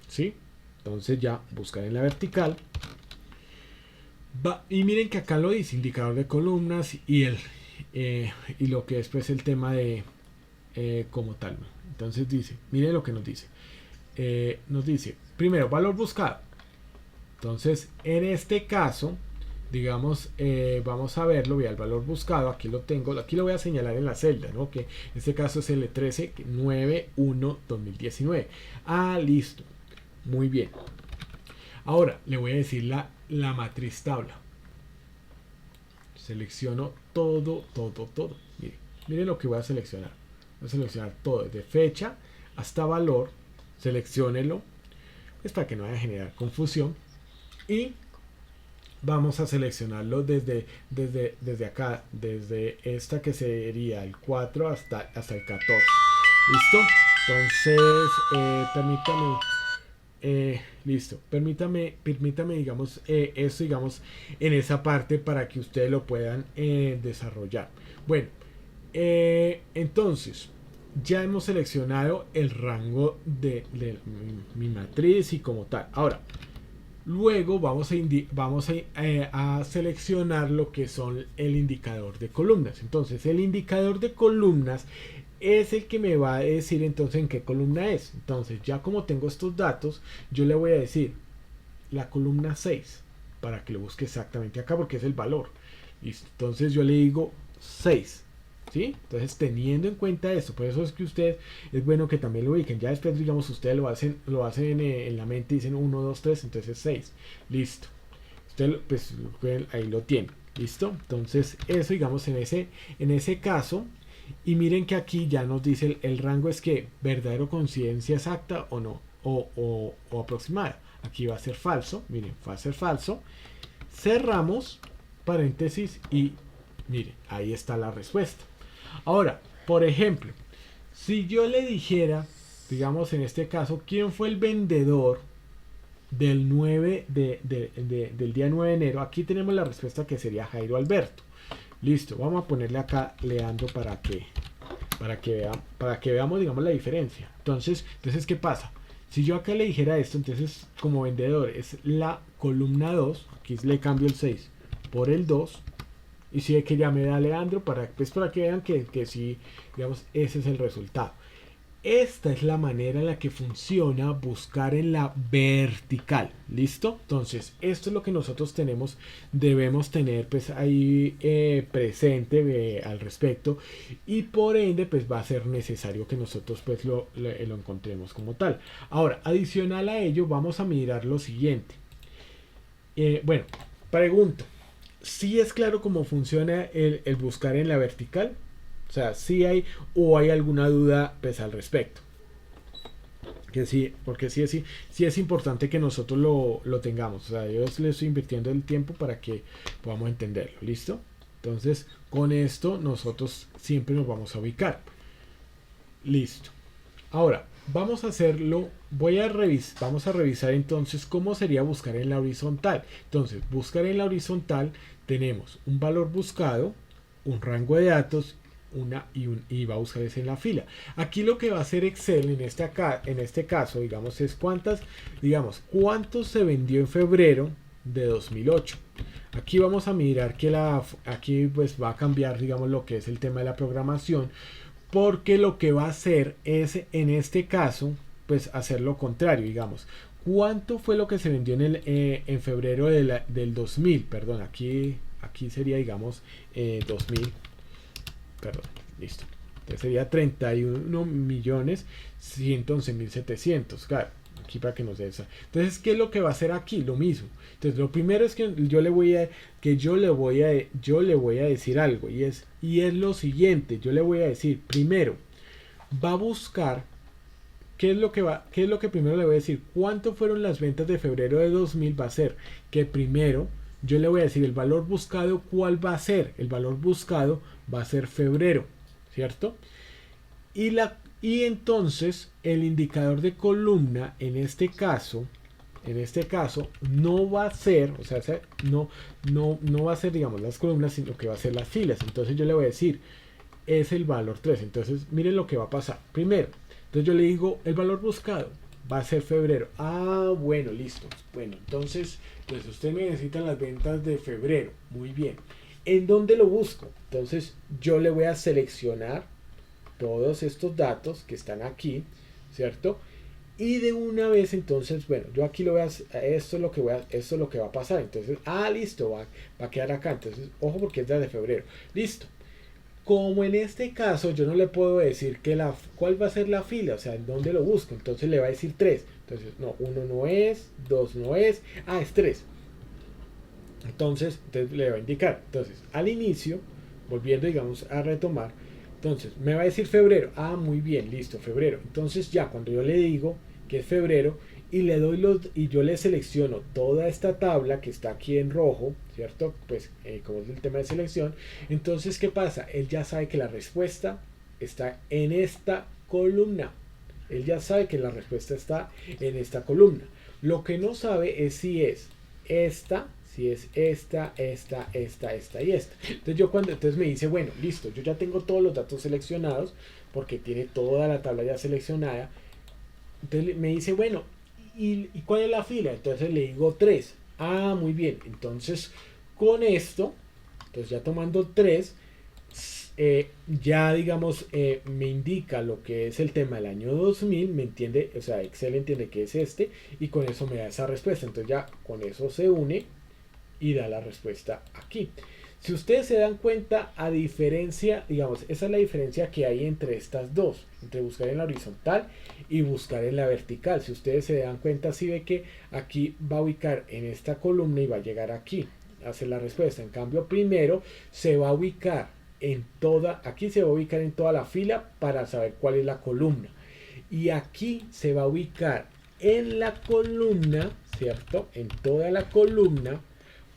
¿Sí? Entonces ya buscar en la vertical. Y miren que acá lo dice, indicador de columnas y lo que es pues el tema de como tal. Entonces dice, miren lo que nos dice. Nos dice, primero, valor buscado. Entonces, en este caso, digamos, vamos a verlo, vea el valor buscado, aquí lo tengo, aquí lo voy a señalar en la celda, ¿no? Que en este caso es el 1391-2019. Listo. Muy bien. Ahora, le voy a decir la matriz tabla. Selecciono todo. Miren lo que voy a seleccionar. Voy a seleccionar todo, desde fecha hasta valor. Selecciónelo, es para que no vaya a generar confusión, y vamos a seleccionarlo desde acá, desde esta que sería el 4 hasta el 14. ¿Listo? Entonces, permítame, digamos, esto, digamos, en esa parte para que ustedes lo puedan desarrollar. Bueno, entonces ya hemos seleccionado el rango de mi matriz y como tal. Ahora, luego vamos a seleccionar lo que son el indicador de columnas. Entonces, el indicador de columnas es el que me va a decir entonces en qué columna es. Entonces, ya como tengo estos datos, yo le voy a decir la columna 6 para que lo busque exactamente acá, porque es el valor. Listo. Entonces yo le digo 6. ¿Sí? Entonces, teniendo en cuenta esto, por eso es que ustedes, es bueno que también lo ubiquen. Ya después, digamos, ustedes lo hacen en la mente y dicen 1, 2, 3, entonces 6. Listo. Ustedes, pues, ahí lo tienen. ¿Listo? Entonces, eso, digamos, en ese caso. Y miren que aquí ya nos dice el rango es que verdadero, coincidencia exacta o no, o aproximada. Aquí va a ser falso. Miren, va a ser falso. Cerramos paréntesis y miren, ahí está la respuesta. Ahora, por ejemplo, si yo le dijera, digamos en este caso, ¿quién fue el vendedor del 9 del día 9 de enero? Aquí tenemos la respuesta que sería Jairo Alberto. Listo, vamos a ponerle acá Leandro para que veamos, digamos, la diferencia. Entonces, ¿qué pasa? Si yo acá le dijera esto, entonces como vendedor es la columna 2, aquí le cambio el 6 por el 2. Y si que ya me da Leandro para que vean que sí, digamos, ese es el resultado. esta es la manera en la que funciona buscar en la vertical. ¿Listo? Entonces, esto es lo que nosotros debemos tener pues ahí presente al respecto, y por ende pues va a ser necesario que nosotros pues lo encontremos como tal. Ahora, adicional a ello, vamos a mirar lo siguiente. Bueno, pregunto, ¿sí es claro cómo funciona el buscar en la vertical? O sea, ¿sí hay o hay alguna duda pues al respecto? Que sí, porque sí es importante que nosotros lo tengamos. O sea, yo le estoy invirtiendo el tiempo para que podamos entenderlo. ¿Listo? Entonces, con esto nosotros siempre nos vamos a ubicar. Listo. Ahora, vamos a hacerlo. Vamos a revisar entonces cómo sería buscar en la horizontal. Entonces, buscar en la horizontal tenemos un valor buscado, un rango de datos, y va a buscar ese en la fila. Aquí lo que va a hacer Excel en este caso, digamos, es cuánto se vendió en febrero de 2008. Aquí vamos a mirar que aquí pues va a cambiar, digamos, lo que es el tema de la programación, porque lo que va a hacer es, en este caso, pues hacer lo contrario, digamos. ¿Cuánto fue lo que se vendió en febrero del 2000? Perdón, aquí sería, digamos, 2000. Perdón, listo. Entonces sería 31.111.700. Claro, aquí para que nos dé esa. Entonces, ¿qué es lo que va a hacer aquí? Lo mismo. Entonces, lo primero es que yo le voy a decir algo, y es lo siguiente. Yo le voy a decir, primero, va a buscar qué es lo que primero le voy a decir. ¿Cuánto fueron las ventas de febrero de 2000? Va a ser que primero yo le voy a decir el valor buscado. ¿Cuál va a ser? El valor buscado va a ser febrero, ¿cierto? Y entonces el indicador de columna en este caso no va a ser, o sea, no va a ser, digamos, las columnas, sino que va a ser las filas. Entonces yo le voy a decir, es el valor 3. Entonces miren lo que va a pasar. Primero, entonces yo le digo, el valor buscado va a ser febrero. Ah, bueno, listo. Bueno, entonces, pues usted me necesita las ventas de febrero. Muy bien. ¿En dónde lo busco? Entonces yo le voy a seleccionar todos estos datos que están aquí, ¿cierto? Y de una vez, entonces, bueno, yo aquí lo voy a hacer, esto es lo que va a pasar. Entonces, listo, va a quedar acá. Entonces, ojo, porque es la de febrero. Listo. Como en este caso yo no le puedo decir cuál va a ser la fila, o sea, en dónde lo busco, entonces le va a decir 3. Entonces, no, 1 no es, 2 no es, es 3. Entonces le va a indicar. Entonces, al inicio, volviendo, digamos, a retomar, entonces me va a decir febrero. Muy bien, listo, febrero. Entonces ya cuando yo le digo que es febrero y yo le selecciono toda esta tabla que está aquí en rojo, ¿cierto? Pues como es el tema de selección, entonces ¿qué pasa? Él ya sabe que la respuesta está en esta columna. Él ya sabe que la respuesta está en esta columna. Lo que no sabe es si es esta y esta. Entonces me dice, bueno, listo, yo ya tengo todos los datos seleccionados porque tiene toda la tabla ya seleccionada. Entonces me dice, bueno, ¿y cuál es la fila? Entonces le digo 3. Muy bien. Entonces con esto, entonces ya tomando 3, ya digamos me indica lo que es el tema del año 2000, me entiende, o sea, Excel entiende que es este, y con eso me da esa respuesta. Entonces ya con eso se une y da la respuesta aquí. Si ustedes se dan cuenta, a diferencia, digamos, esa es la diferencia que hay entre estas dos, entre buscar en la horizontal y buscar en la vertical. Si ustedes se dan cuenta, si ve que aquí va a ubicar en esta columna y va a llegar aquí, hace la respuesta. En cambio, primero se va a ubicar aquí se va a ubicar en toda la fila para saber cuál es la columna. Y aquí se va a ubicar en la columna, ¿cierto? En toda la columna,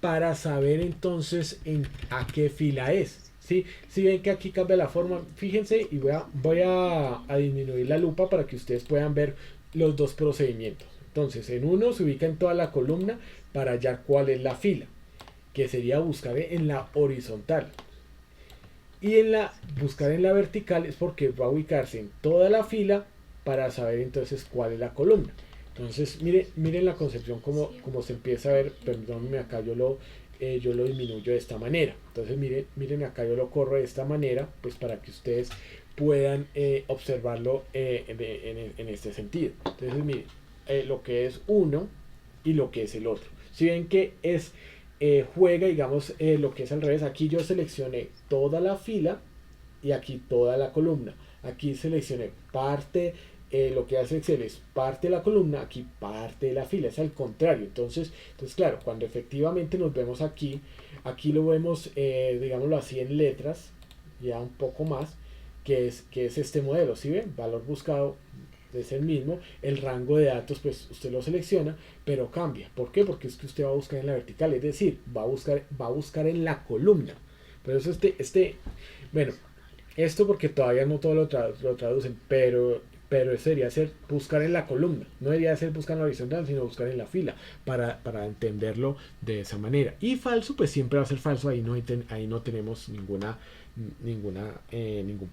para saber entonces a qué fila es. ¿Sí? Si ven que aquí cambia la forma, fíjense, y voy a disminuir la lupa para que ustedes puedan ver los dos procedimientos. Entonces, en uno se ubica en toda la columna para hallar cuál es la fila, que sería buscar en la horizontal. Y buscar en la vertical es porque va a ubicarse en toda la fila para saber entonces cuál es la columna. Entonces, miren la concepción como se empieza a ver. Perdónenme, acá yo lo disminuyo de esta manera. Entonces, miren acá yo lo corro de esta manera, pues para que ustedes puedan observarlo en este sentido. Entonces, miren, lo que es uno y lo que es el otro. Si ven que es juega, digamos, lo que es al revés, aquí yo seleccioné toda la fila y aquí toda la columna. Aquí seleccioné parte, lo que hace Excel es parte de la columna, aquí parte de la fila, es al contrario. Entonces claro, cuando efectivamente nos vemos aquí, aquí lo vemos, digámoslo así, en letras, ya un poco más, que es este modelo, ¿sí ven? Valor buscado es el mismo, el rango de datos pues usted lo selecciona, pero cambia. ¿Por qué? Porque es que usted va a buscar en la vertical, es decir, va a buscar en la columna. Por eso bueno, esto porque todavía no todo lo traducen, pero eso debería ser buscar en la columna, no debería ser buscar en la horizontal, sino buscar en la fila, para entenderlo de esa manera. Y falso, pues siempre va a ser falso, ahí no tenemos ningún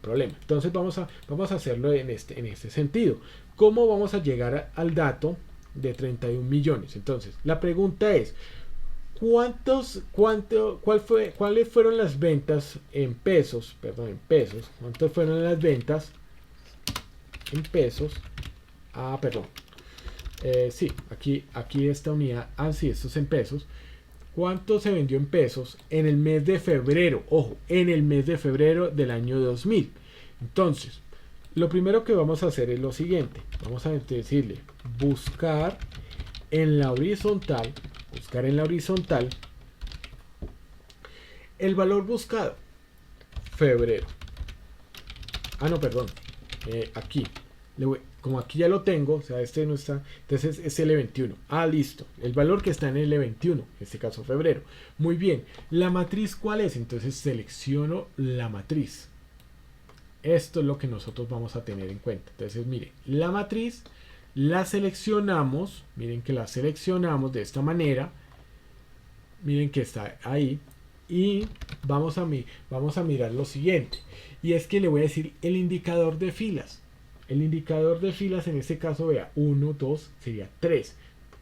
problema. Entonces vamos a hacerlo en este sentido. ¿Cómo vamos a llegar al dato de 31 millones? Entonces, la pregunta es, ¿cuáles fueron las ventas en pesos? Perdón, en pesos. ¿Cuántas fueron las ventas en pesos? Perdón. Sí, aquí esta unidad. Sí, esto es en pesos. ¿Cuánto se vendió en pesos en el mes de febrero? Ojo, en el mes de febrero del año 2000. Entonces, lo primero que vamos a hacer es lo siguiente. Vamos a decirle buscar en la horizontal. Buscar en la horizontal el valor buscado. Febrero. No, perdón. Aquí. Como aquí ya lo tengo, o sea, este no está, entonces es L21. Listo. El valor que está en L21, en este caso febrero. Muy bien. ¿La matriz cuál es? Entonces selecciono la matriz. Esto es lo que nosotros vamos a tener en cuenta. Entonces, miren, la matriz la seleccionamos. Miren que la seleccionamos de esta manera. Miren que está ahí. Y vamos a mirar lo siguiente. Y es que le voy a decir el indicador de filas. El indicador de filas en este caso, vea, 1, 2, sería 3,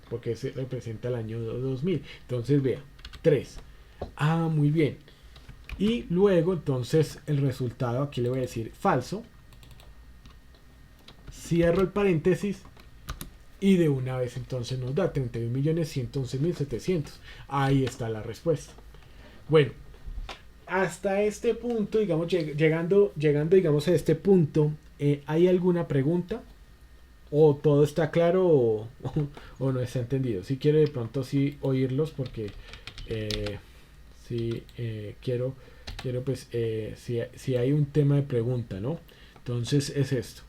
porque se representa el año 2000. Entonces, vea, 3. Muy bien. Y luego, entonces, el resultado, aquí le voy a decir falso. Cierro el paréntesis. Y de una vez, entonces, nos da 31.111.700. Ahí está la respuesta. Bueno, hasta este punto, digamos, llegando, digamos, a este punto, ¿hay alguna pregunta? ¿O todo está claro o no está entendido? Si quiero de pronto sí oírlos porque quiero pues si hay un tema de pregunta, ¿no? Entonces es esto.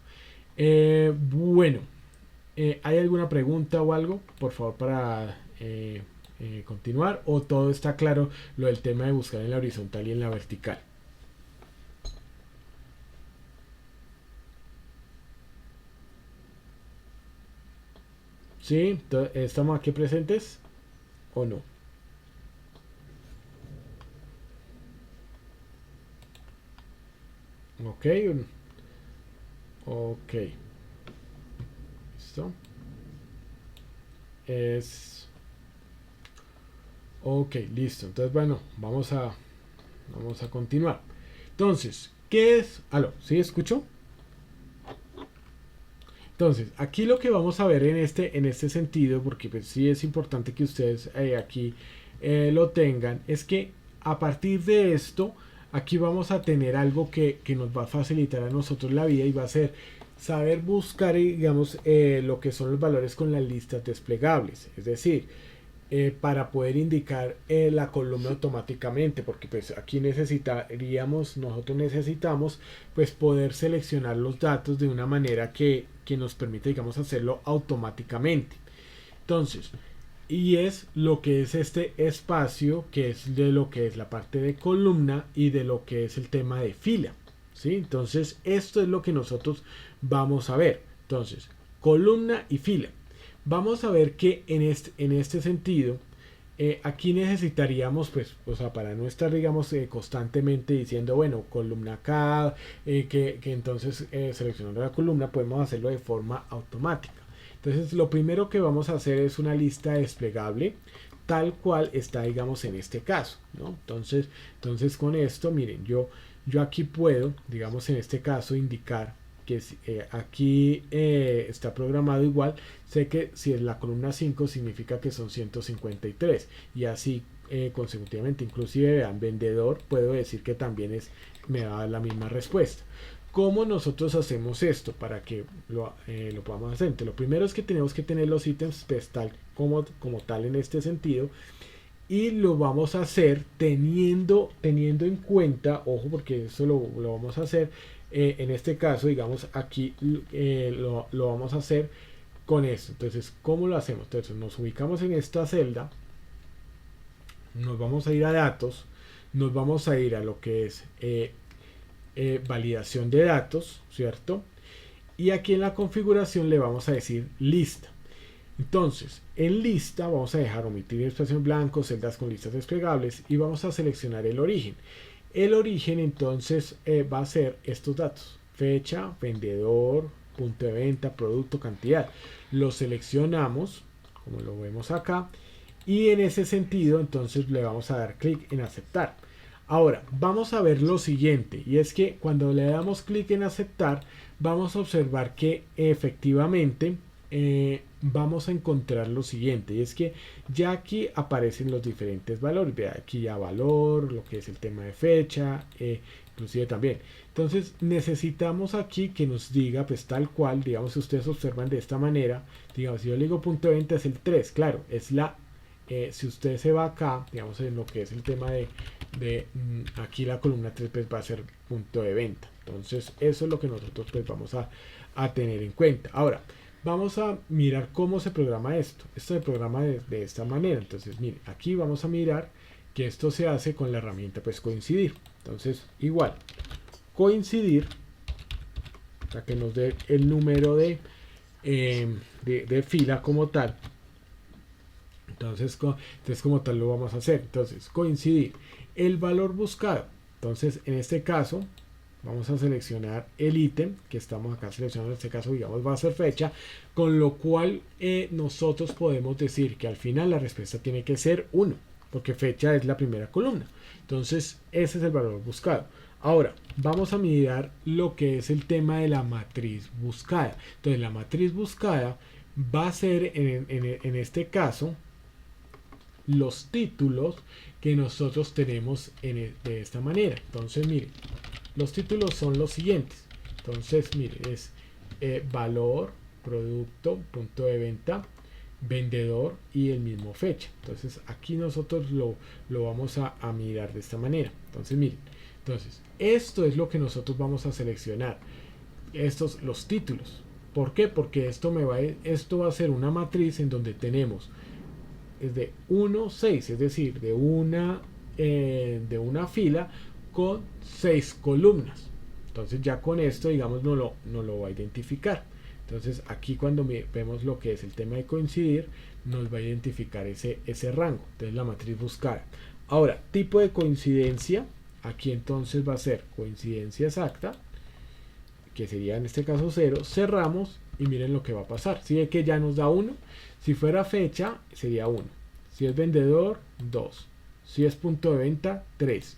Bueno, ¿hay alguna pregunta o algo? Por favor, para continuar, o todo está claro lo del tema de buscar en la horizontal y en la vertical. ¿Sí? ¿Estamos aquí presentes o no? Ok. Ok. Listo. Ok, listo. Entonces, bueno, vamos a continuar. Entonces, ¿qué es? ¿Sí escucho? Entonces, aquí lo que vamos a ver en este sentido, porque pues sí es importante que ustedes aquí lo tengan, es que a partir de esto, aquí vamos a tener algo que nos va a facilitar a nosotros la vida y va a ser saber buscar, digamos, lo que son los valores con las listas desplegables. Es decir, para poder indicar la columna automáticamente, porque pues aquí nosotros necesitamos pues poder seleccionar los datos de una manera que nos permite, digamos, hacerlo automáticamente. Entonces, y es lo que es este espacio, que es de lo que es la parte de columna y de lo que es el tema de fila, ¿sí? Entonces, esto es lo que nosotros vamos a ver. Entonces, columna y fila. Vamos a ver que en este sentido, aquí necesitaríamos, pues, o sea, para no estar, digamos, constantemente diciendo, bueno, columna acá, que entonces seleccionando la columna podemos hacerlo de forma automática. Entonces, lo primero que vamos a hacer es una lista desplegable, tal cual está, digamos, en este caso, ¿no? Entonces con esto, miren, yo yo aquí puedo, digamos en este caso, indicar que aquí está programado igual. Sé que si es la columna 5 significa que son 153 y así consecutivamente. Inclusive vean, vendedor, puedo decir que también me va a dar la misma respuesta. ¿Cómo nosotros hacemos esto para que lo podamos hacer? Entonces, lo primero es que tenemos que tener los ítems pues, tal como tal en este sentido, y lo vamos a hacer teniendo en cuenta, ojo, porque eso lo vamos a hacer en este caso, digamos aquí lo vamos a hacer con esto. Entonces, ¿cómo lo hacemos? Entonces nos ubicamos en esta celda, nos vamos a ir a datos, nos vamos a ir a lo que es validación de datos, ¿cierto? Y aquí en la configuración le vamos a decir lista. Entonces, en lista vamos a dejar omitir espacio en blanco, celdas con listas desplegables y vamos a seleccionar el origen. El origen entonces va a ser estos datos: fecha, vendedor, punto de venta, producto, cantidad. Lo seleccionamos, como lo vemos acá, y en ese sentido entonces le vamos a dar clic en aceptar. Ahora, vamos a ver lo siguiente, y es que cuando le damos clic en aceptar, vamos a observar que efectivamente vamos a encontrar lo siguiente, y es que ya aquí aparecen los diferentes valores. Vea, aquí ya valor, lo que es el tema de fecha, inclusive también. Entonces necesitamos aquí que nos diga pues tal cual, digamos, si ustedes observan de esta manera, digamos, si yo le digo punto de venta es el 3, claro, es la si usted se va acá, digamos, en lo que es el tema de aquí la columna 3 pues va a ser punto de venta. Entonces eso es lo que nosotros pues vamos a tener en cuenta. Ahora vamos a mirar cómo se programa esto. Esto se programa de esta manera. Entonces mire, aquí vamos a mirar que esto se hace con la herramienta pues coincidir. Entonces igual coincidir para que nos dé el número de fila como tal. Entonces como tal lo vamos a hacer. Entonces coincidir el valor buscado. Entonces en este caso vamos a seleccionar el ítem que estamos acá seleccionando. En este caso digamos va a ser fecha, con lo cual nosotros podemos decir que al final la respuesta tiene que ser 1, porque fecha es la primera columna. Entonces ese es el valor buscado. Ahora vamos a mirar lo que es el tema de la matriz buscada. Entonces la matriz buscada va a ser en este caso los títulos que nosotros tenemos de esta manera. Entonces miren, los títulos son los siguientes. Entonces miren, es valor, producto, punto de venta, vendedor y el mismo fecha. Entonces aquí nosotros lo vamos a mirar de esta manera. Entonces miren, entonces esto es lo que nosotros vamos a seleccionar, estos los títulos. ¿Por qué? Porque esto va a ser una matriz en donde tenemos es de 1, 6, es decir, de una fila con 6 columnas. Entonces ya con esto, digamos, no lo va a identificar. Entonces aquí cuando vemos lo que es el tema de coincidir, nos va a identificar ese rango. Entonces la matriz buscada. Ahora, tipo de coincidencia, aquí entonces va a ser coincidencia exacta, que sería en este caso 0, cerramos y miren lo que va a pasar. Si ve que ya nos da 1, si fuera fecha sería 1, si es vendedor 2, si es punto de venta 3,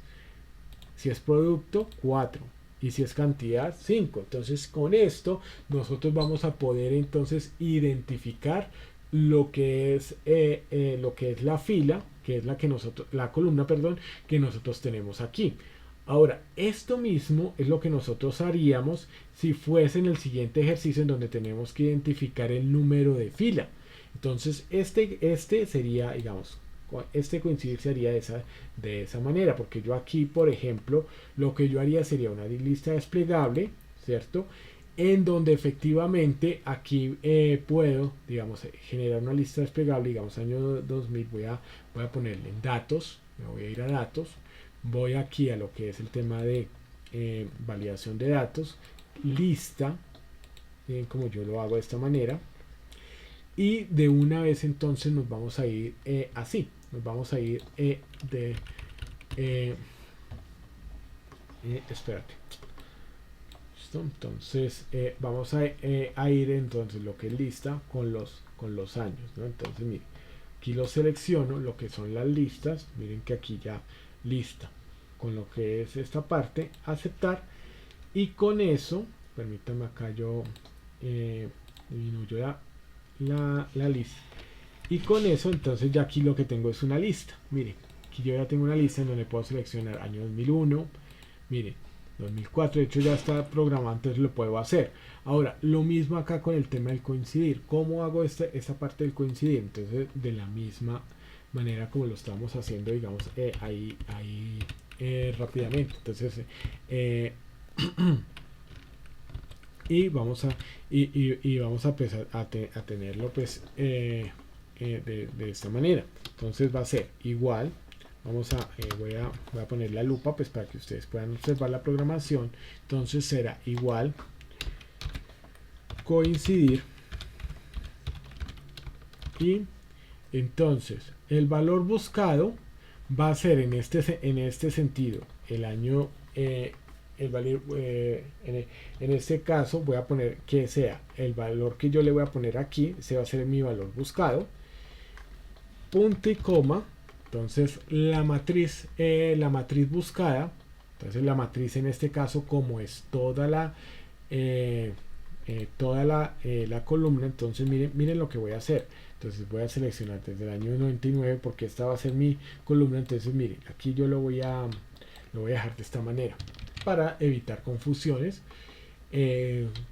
si es producto 4 y si es cantidad 5. Entonces con esto nosotros vamos a poder entonces identificar lo que es la fila, que es la columna, perdón, que nosotros tenemos aquí. Ahora, esto mismo es lo que nosotros haríamos si fuese en el siguiente ejercicio en donde tenemos que identificar el número de fila. Entonces, este sería, digamos, este coincidir sería de esa manera, porque yo aquí, por ejemplo, lo que yo haría sería una lista desplegable, ¿cierto? En donde efectivamente aquí puedo, digamos, generar una lista desplegable, digamos, año 2000, voy a ponerle en datos, me voy a ir a datos, voy aquí a lo que es el tema de validación de datos, lista, como yo lo hago de esta manera, y de una vez entonces nos vamos a ir así, nos vamos a ir espérate, ¿listo? Entonces vamos a ir entonces lo que es lista con los años, ¿no? Entonces miren, aquí lo selecciono, lo que son las listas, miren que aquí ya lista, con lo que es esta parte, aceptar, y con eso, permítame acá yo disminuyo la lista, y con eso entonces ya aquí lo que tengo es una lista. Miren, aquí yo ya tengo una lista en donde puedo seleccionar año 2001, miren, 2004, de hecho ya está programado, entonces lo puedo hacer. Ahora, lo mismo acá con el tema del coincidir. ¿Cómo hago esta parte del coincidir? Entonces, de la misma manera como lo estamos haciendo, digamos, ahí rápidamente. Entonces, y vamos a empezar a tenerlo pues de esta manera. Entonces va a ser igual. Voy a poner la lupa pues para que ustedes puedan observar la programación. Entonces será igual coincidir, y entonces el valor buscado va a ser en este sentido el año, el valor, en este caso voy a poner que sea el valor que yo le voy a poner aquí, ese va a ser mi valor buscado, punto y coma. Entonces la matriz buscada, entonces la matriz en este caso, como es toda la columna, entonces miren lo que voy a hacer. Entonces voy a seleccionar desde el año 99 porque esta va a ser mi columna. Entonces miren, aquí yo lo voy a dejar de esta manera para evitar confusiones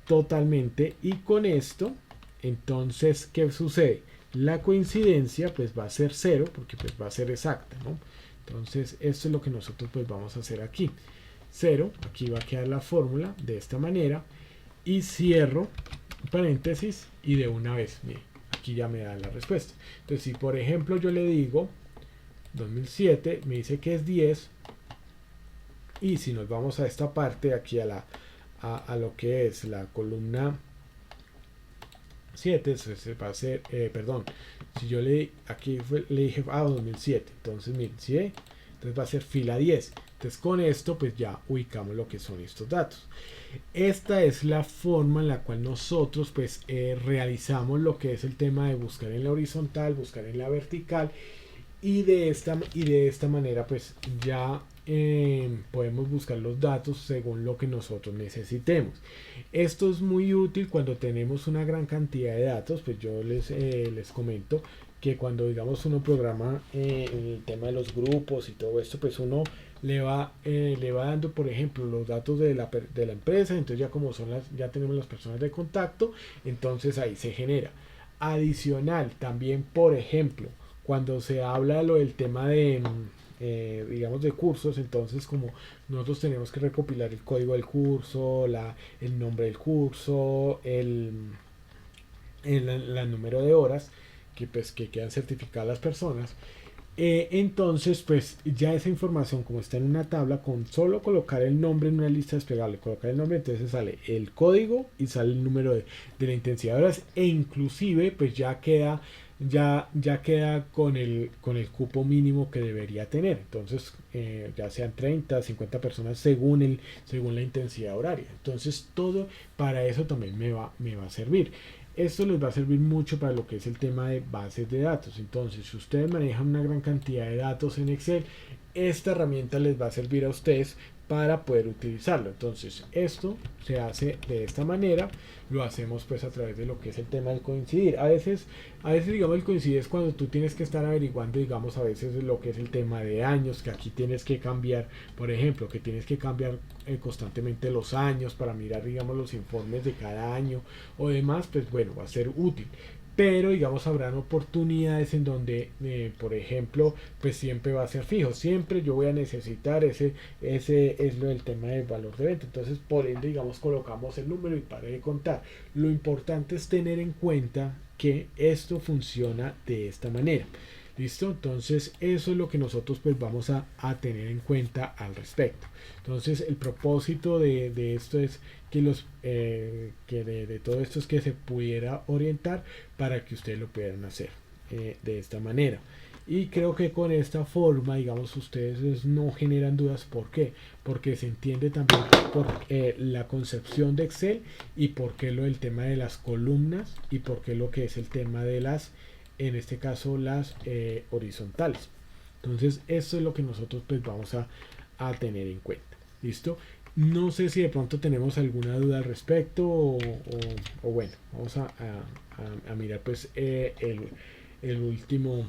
totalmente. Y con esto, entonces, ¿qué sucede? La coincidencia pues va a ser 0 porque pues va a ser exacta, ¿no? Entonces esto es lo que nosotros pues vamos a hacer aquí, 0. Aquí va a quedar la fórmula de esta manera, y cierro paréntesis, y de una vez, mire, aquí ya me da la respuesta. Entonces si por ejemplo yo le digo 2007, me dice que es 10, y si nos vamos a esta parte aquí a lo que es la columna 7, se va a hacer, perdón, si yo le dije 2007, entonces miren, ¿sí? Entonces va a ser fila 10. Entonces con esto pues ya ubicamos lo que son estos datos. Esta es la forma en la cual nosotros pues realizamos lo que es el tema de buscar en la horizontal, buscar en la vertical, y de esta manera pues ya podemos buscar los datos según lo que nosotros necesitemos. Esto es muy útil cuando tenemos una gran cantidad de datos. Pues yo les comento que cuando digamos uno programa el tema de los grupos y todo esto, pues uno le va dando por ejemplo los datos de la empresa. Entonces ya como ya tenemos las personas de contacto, entonces ahí se genera. Adicional también, por ejemplo, cuando se habla lo del tema de digamos de cursos, entonces como nosotros tenemos que recopilar el código del curso, el nombre del curso, el número de horas que quedan certificadas las personas, entonces pues ya esa información, como está en una tabla, con solo colocar el nombre en una lista desplegable, colocar el nombre, entonces sale el código y sale el número de la intensidad de horas, e inclusive pues ya queda con el cupo mínimo que debería tener. Entonces ya sean 30, 50 personas según la intensidad horaria. Entonces todo para eso también me va a servir. Esto les va a servir mucho para lo que es el tema de bases de datos. Entonces, si ustedes manejan una gran cantidad de datos en Excel, esta herramienta les va a servir a ustedes para poder utilizarlo. Entonces, esto se hace de esta manera. Lo hacemos pues a través de lo que es el tema del coincidir. A veces digamos el coincidir es cuando tú tienes que estar averiguando, digamos, a veces lo que es el tema de años, que aquí tienes que cambiar, por ejemplo, que tienes que cambiar constantemente los años para mirar, digamos, los informes de cada año o demás. Pues bueno, va a ser útil. Pero digamos habrán oportunidades en donde por ejemplo pues siempre va a ser fijo, siempre yo voy a necesitar ese es lo del tema del valor de venta. Entonces por ende digamos colocamos el número y pare de contar. Lo importante es tener en cuenta que esto funciona de esta manera. ¿Listo? Entonces eso es lo que nosotros pues vamos a tener en cuenta al respecto. Entonces el propósito de esto es que de todo esto es que se pudiera orientar para que ustedes lo puedan hacer de esta manera. Y creo que con esta forma, digamos, ustedes no generan dudas. ¿Por qué? Porque se entiende también por la concepción de Excel, y por qué lo del tema de las columnas, y por qué lo que es el tema de en este caso las horizontales. Entonces esto es lo que nosotros pues vamos a a tener en cuenta. ¿Listo? No sé si de pronto tenemos alguna duda al respecto o bueno, vamos a mirar pues el último,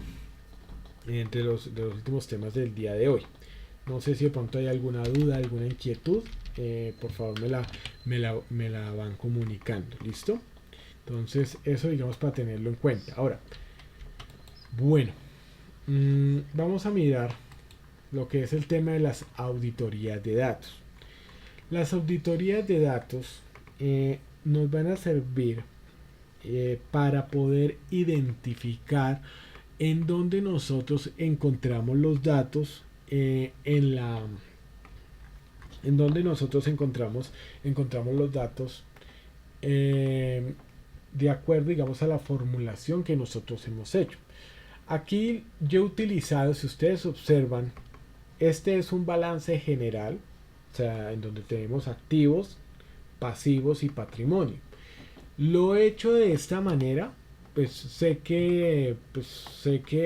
de los últimos temas del día de hoy. No sé si de pronto hay alguna duda, alguna inquietud, por favor me la van comunicando. ¿Listo? Entonces eso digamos para tenerlo en cuenta. Ahora, bueno, vamos a mirar lo que es el tema de las auditorías de datos. Las auditorías de datos nos van a servir para poder identificar en dónde nosotros encontramos los datos en donde nosotros encontramos los datos de acuerdo digamos a la formulación que nosotros hemos hecho. Aquí yo he utilizado, si ustedes observan, este es un balance general, o sea, en donde tenemos activos, pasivos y patrimonio. Lo he hecho de esta manera, pues sé que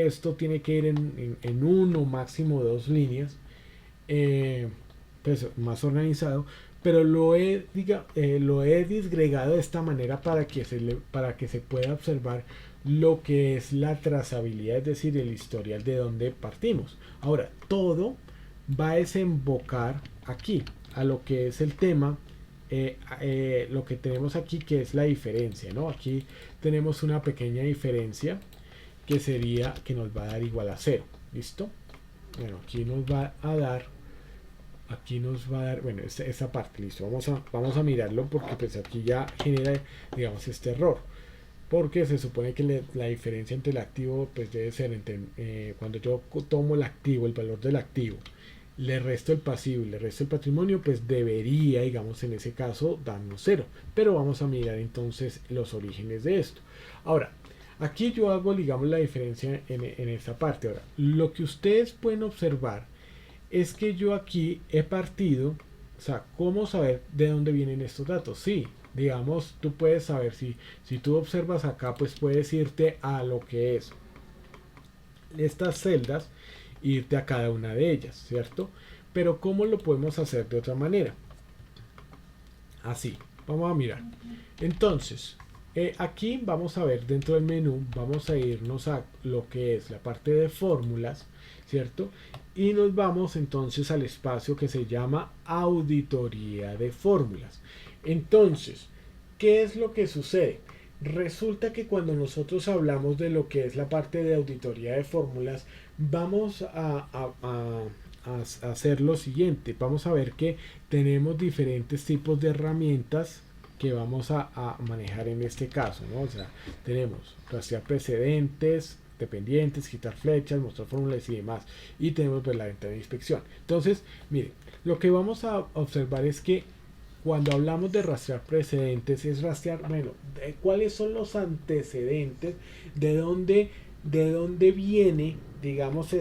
esto tiene que ir en uno, máximo dos líneas, pues más organizado, pero lo he disgregado de esta manera para que se pueda observar lo que es la trazabilidad, es decir, el historial de donde partimos. Ahora, todo va a desembocar aquí, a lo que es el tema, lo que tenemos aquí, que es la diferencia, ¿no? Aquí tenemos una pequeña diferencia que sería que nos va a dar igual a 0. ¿Listo? Bueno, aquí nos va a dar, bueno, esta parte, listo. Vamos a mirarlo porque pues aquí ya genera, digamos, este error. Porque se supone que la diferencia entre el activo pues debe ser cuando yo tomo el activo, el valor del activo, le resto el pasivo y le resto el patrimonio, pues debería, digamos, en ese caso darnos 0. Pero vamos a mirar entonces los orígenes de esto. Ahora, aquí yo hago, digamos, la diferencia en esta parte. Ahora, lo que ustedes pueden observar es que yo aquí he partido, o sea, ¿cómo saber de dónde vienen estos datos? Sí, digamos, tú puedes saber, si tú observas acá, pues puedes irte a lo que es estas celdas, irte a cada una de ellas, ¿cierto? Pero ¿cómo lo podemos hacer de otra manera? Así, vamos a mirar. Entonces, aquí vamos a ver dentro del menú, vamos a irnos a lo que es la parte de fórmulas, ¿cierto? Y nos vamos entonces al espacio que se llama auditoría de fórmulas. Entonces, ¿qué es lo que sucede? Resulta que cuando nosotros hablamos de lo que es la parte de auditoría de fórmulas, vamos a hacer lo siguiente. Vamos a ver que tenemos diferentes tipos de herramientas que vamos a manejar en este caso, ¿no? O sea, tenemos rastrear precedentes, dependientes, quitar flechas, mostrar fórmulas y demás. Y tenemos pues, la ventana de inspección. Entonces, miren, lo que vamos a observar es que cuando hablamos de rastrear precedentes es rastrear, bueno, cuáles son los antecedentes, de dónde viene, digamos,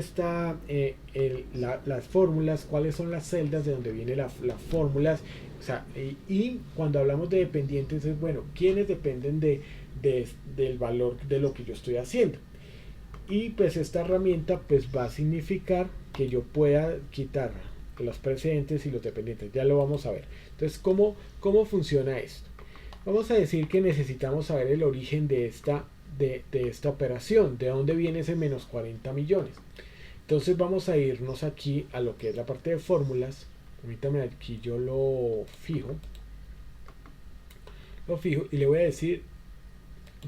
las fórmulas, cuáles son las celdas de donde vienen las fórmulas. O sea, y cuando hablamos de dependientes es, bueno, quiénes dependen del valor de lo que yo estoy haciendo. Y pues esta herramienta pues va a significar que yo pueda quitar los precedentes y los dependientes. Ya lo vamos a ver. Entonces, ¿cómo funciona esto? Vamos a decir que necesitamos saber el origen de esta operación, de dónde viene ese menos 40 millones. Entonces vamos a irnos aquí a lo que es la parte de fórmulas. Permítame, aquí yo lo fijo y le voy a decir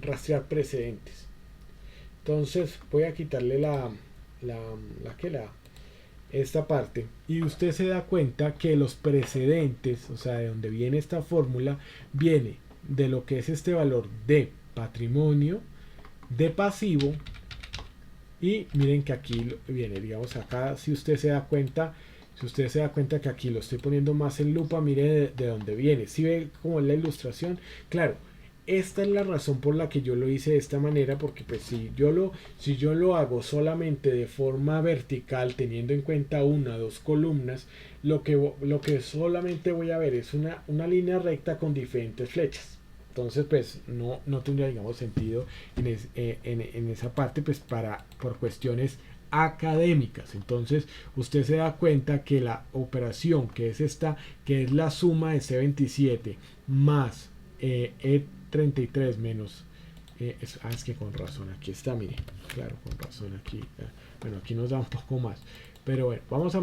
rastrear precedentes. Entonces voy a quitarle esta parte y usted se da cuenta que los precedentes, o sea, de donde viene esta fórmula, viene de lo que es este valor de patrimonio, de pasivo, y miren que aquí viene, digamos, acá si usted se da cuenta que aquí lo estoy poniendo más en lupa, mire de dónde viene. Si ve como es la ilustración, claro. Esta es la razón por la que yo lo hice de esta manera, porque pues si yo lo hago solamente de forma vertical, teniendo en cuenta una o dos columnas, lo que solamente voy a ver es una línea recta con diferentes flechas. Entonces pues no tendría, digamos, sentido en esa parte, pues por cuestiones académicas. Entonces usted se da cuenta que la operación que es esta, que es la suma de C27 más E33 menos es que con razón aquí está, mire, claro, con razón aquí, bueno, aquí nos da un poco más, pero bueno, vamos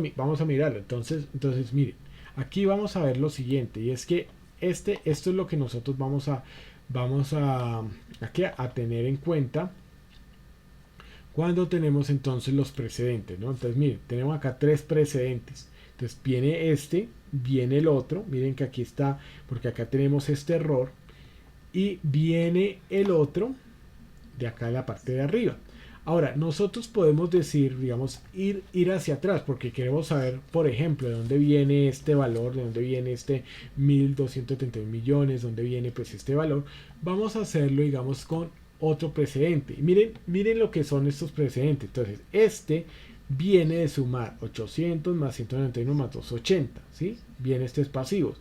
a mirarlo. Entonces mire, aquí vamos a ver lo siguiente, y es que esto es lo que nosotros vamos a tener en cuenta cuando tenemos entonces los precedentes, ¿no? Entonces miren, tenemos acá tres precedentes. Entonces viene viene el otro, miren que aquí está, porque acá tenemos este error, y viene el otro de acá en la parte de arriba. Ahora, nosotros podemos decir, digamos, ir hacia atrás, porque queremos saber, por ejemplo, de dónde viene este valor, de dónde viene este 1.231 millones, dónde viene pues este valor. Vamos a hacerlo, digamos, con otro precedente. Y miren lo que son estos precedentes. Entonces, este viene de sumar 800 más 191 más 280, ¿sí? Viene este es pasivos.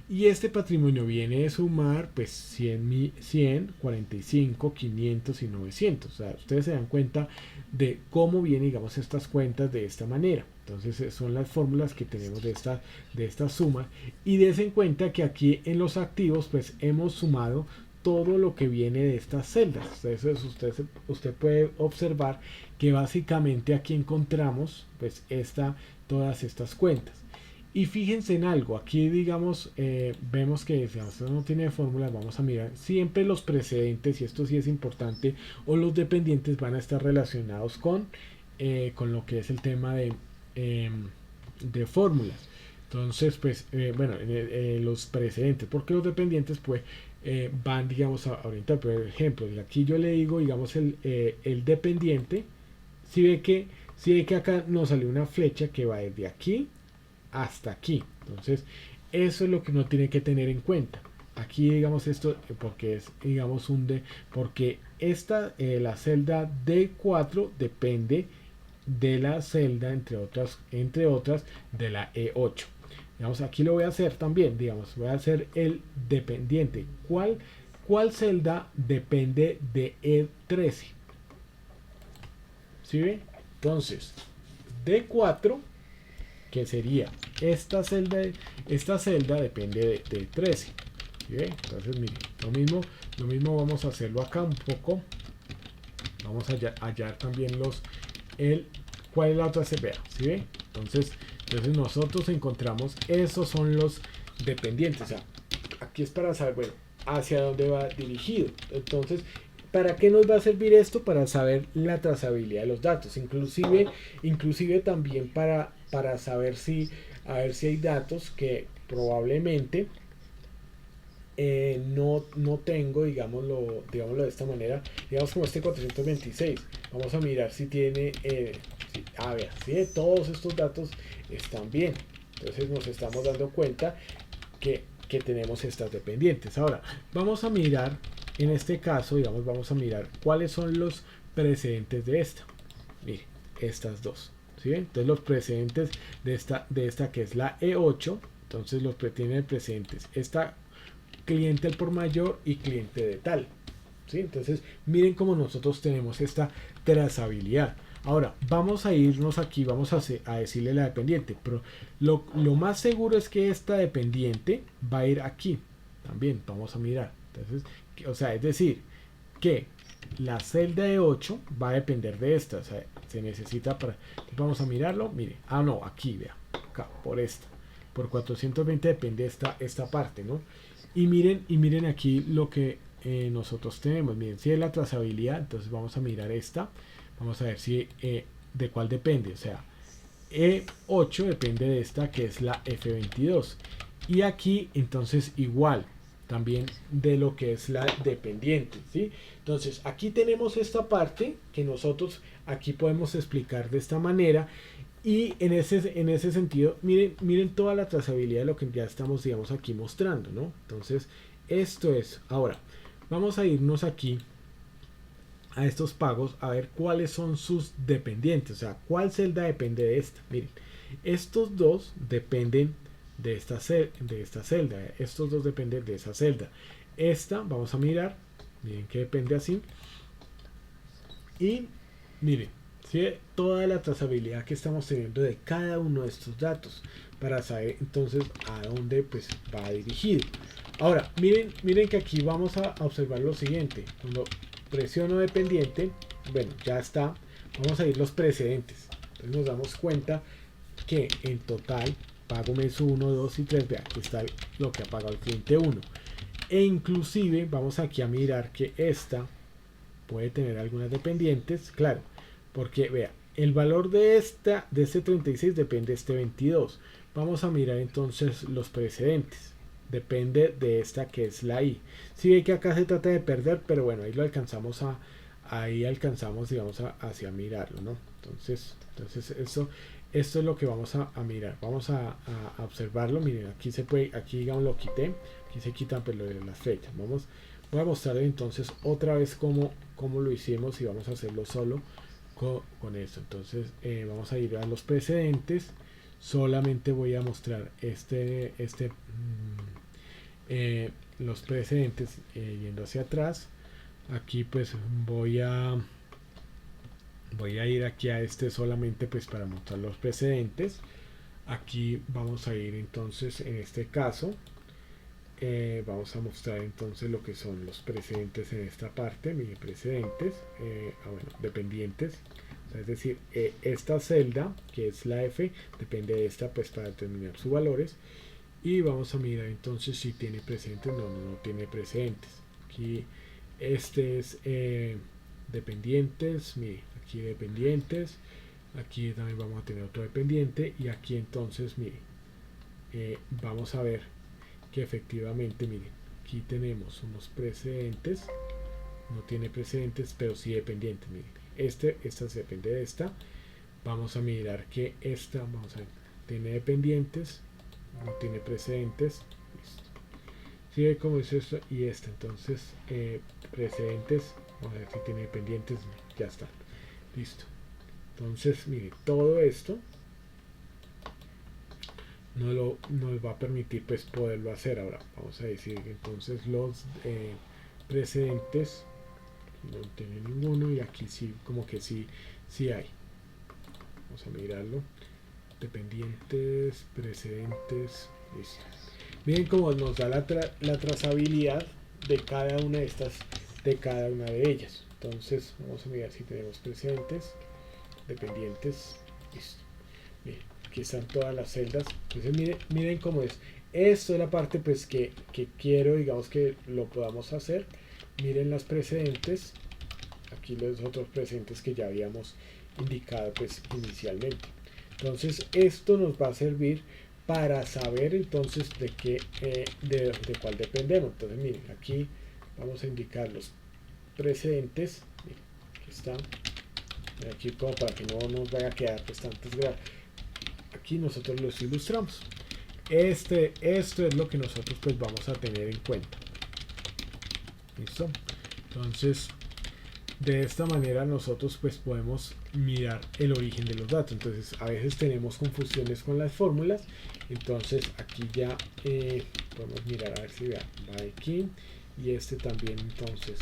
Y este patrimonio viene de sumar pues 100, 45, 500 y 900. O sea, ustedes se dan cuenta de cómo vienen, digamos, estas cuentas de esta manera. Entonces son las fórmulas que tenemos de esta suma. Y den cuenta que aquí en los activos pues hemos sumado todo lo que viene de estas celdas. Entonces usted puede observar que básicamente aquí encontramos pues todas estas cuentas. Y fíjense en algo, aquí digamos, vemos que si esto no tiene fórmulas, vamos a mirar siempre los precedentes, y esto sí es importante, o los dependientes van a estar relacionados con lo que es el tema de fórmulas. Entonces, pues, bueno, los precedentes, porque los dependientes, pues, van, digamos, a orientar. Por ejemplo, aquí yo le digo, digamos, el dependiente, si ve que acá nos salió una flecha que va desde aquí hasta aquí. Entonces eso es lo que uno tiene que tener en cuenta aquí, digamos, esto porque es, digamos, porque la celda D4 depende de la celda entre otras de la E8. Digamos, aquí lo voy a hacer también, digamos, voy a hacer el dependiente. ¿Cuál celda depende de E13? ¿Sí ve? Entonces D4, que sería esta celda depende de 13. ¿Sí? Entonces miren, lo mismo vamos a hacerlo acá un poco. Vamos a hallar también cuál es la otra celda. ¿Sí? Entonces nosotros encontramos, esos son los dependientes. O sea, aquí es para saber, bueno, hacia dónde va dirigido. Entonces, ¿para qué nos va a servir esto? Para saber la trazabilidad de los datos, inclusive también para saber a ver si hay datos que probablemente no tengo, digámoslo de esta manera, digamos como este 426. Vamos a mirar si tiene, a ver, si todos estos datos están bien. Entonces nos estamos dando cuenta que tenemos estas dependientes. Ahora, vamos a mirar, en este caso, digamos, vamos a mirar cuáles son los precedentes de esta. Mire, estas dos. ¿Sí? Entonces los precedentes de esta que es la E8, entonces tiene precedentes esta cliente al por mayor y cliente de tal. ¿Sí? Entonces miren cómo nosotros tenemos esta trazabilidad. Ahora vamos a irnos aquí, vamos a decirle la dependiente, pero lo más seguro es que esta dependiente va a ir aquí también. Vamos a mirar. Entonces, o sea, es decir que la celda de 8 va a depender de esta. O sea, se necesita para... Vamos a mirarlo. Mire. Ah, no. Aquí, vea. Acá, por esta. Por 420 depende esta parte, ¿no? Y miren aquí lo que nosotros tenemos. Miren, si es la trazabilidad, entonces vamos a mirar esta. Vamos a ver si de cuál depende. O sea, E8 depende de esta que es la F22. Y aquí, entonces, igual. También de lo que es la dependiente, ¿sí? Entonces aquí tenemos esta parte que nosotros aquí podemos explicar de esta manera, y en ese sentido miren toda la trazabilidad de lo que ya estamos, digamos, aquí mostrando, ¿no? Entonces esto es, ahora vamos a irnos aquí a estos pagos a ver cuáles son sus dependientes, o sea, cuál celda depende de esta. Miren, estos dos dependen de esta celda, estos dos dependen de esa celda. Esta vamos a mirar, miren que depende así, y miren, ¿sí? Toda la trazabilidad que estamos teniendo de cada uno de estos datos para saber entonces a dónde pues va dirigido. Ahora, miren que aquí vamos a observar lo siguiente. Cuando presiono dependiente, bueno, ya está. Vamos a ir los precedentes. Entonces nos damos cuenta que en total pago mes 1, 2 y 3. Vea, aquí está lo que ha pagado el cliente 1. E inclusive vamos aquí a mirar que esta puede tener algunas dependientes, claro, porque vea, el valor de este 36 depende de este 22. Vamos a mirar entonces los precedentes. Depende de esta que es la I. Si ve que acá se trata de perder, pero bueno, ahí lo alcanzamos ahí alcanzamos, digamos, hacia mirarlo, ¿no? Entonces esto es lo que vamos a mirar. Vamos a observarlo. Miren, aquí se puede, aquí digamos lo quité, aquí se quitan pero las fechas. Voy a mostrarles entonces otra vez cómo lo hicimos y vamos a hacerlo solo con esto. Entonces vamos a ir a los precedentes. Solamente voy a mostrar los precedentes yendo hacia atrás. Aquí pues voy a ir aquí a solamente pues para mostrar los precedentes. Aquí vamos a ir entonces en este caso vamos a mostrar entonces lo que son los precedentes en esta parte. Mire, precedentes, bueno, dependientes, o sea, es decir, esta celda que es la F depende de esta pues para determinar sus valores. Y vamos a mirar entonces si tiene precedentes. No tiene precedentes. Aquí este es dependientes. Mire, aquí dependientes. Aquí también vamos a tener otro dependiente. Y aquí entonces, mire, vamos a ver que efectivamente, mire, aquí tenemos unos precedentes. No tiene precedentes, pero sí dependientes. Mire, esta se depende de esta. Vamos a mirar que esta, vamos a ver, tiene dependientes. No tiene precedentes. Listo. Si ve cómo es esto y esta, entonces precedentes, vamos a ver si tiene dependientes. Ya está, listo. Entonces mire, todo esto nos va a permitir pues poderlo hacer. Ahora vamos a decir entonces los precedentes no tiene ninguno y aquí sí, como que sí hay. Vamos a mirarlo. Dependientes, precedentes, listo. Miren cómo nos da la trazabilidad de cada una de estas, de cada una de ellas. Entonces vamos a mirar si tenemos precedentes, dependientes, listo. Miren, aquí están todas las celdas. Entonces miren cómo es. Esto es la parte pues que quiero, digamos, que lo podamos hacer. Miren las precedentes. Aquí los otros precedentes que ya habíamos indicado pues inicialmente. Entonces esto nos va a servir para saber entonces de cuál dependemos. Entonces miren, aquí vamos a indicar los precedentes. Miren, aquí están. Aquí como para que no nos vaya a quedar pues tantos gráficos. Aquí nosotros los ilustramos. Esto es lo que nosotros pues vamos a tener en cuenta. ¿Listo? Entonces de esta manera nosotros pues podemos mirar el origen de los datos. Entonces a veces tenemos confusiones con las fórmulas. Entonces aquí ya podemos mirar a ver si va aquí y este también. Entonces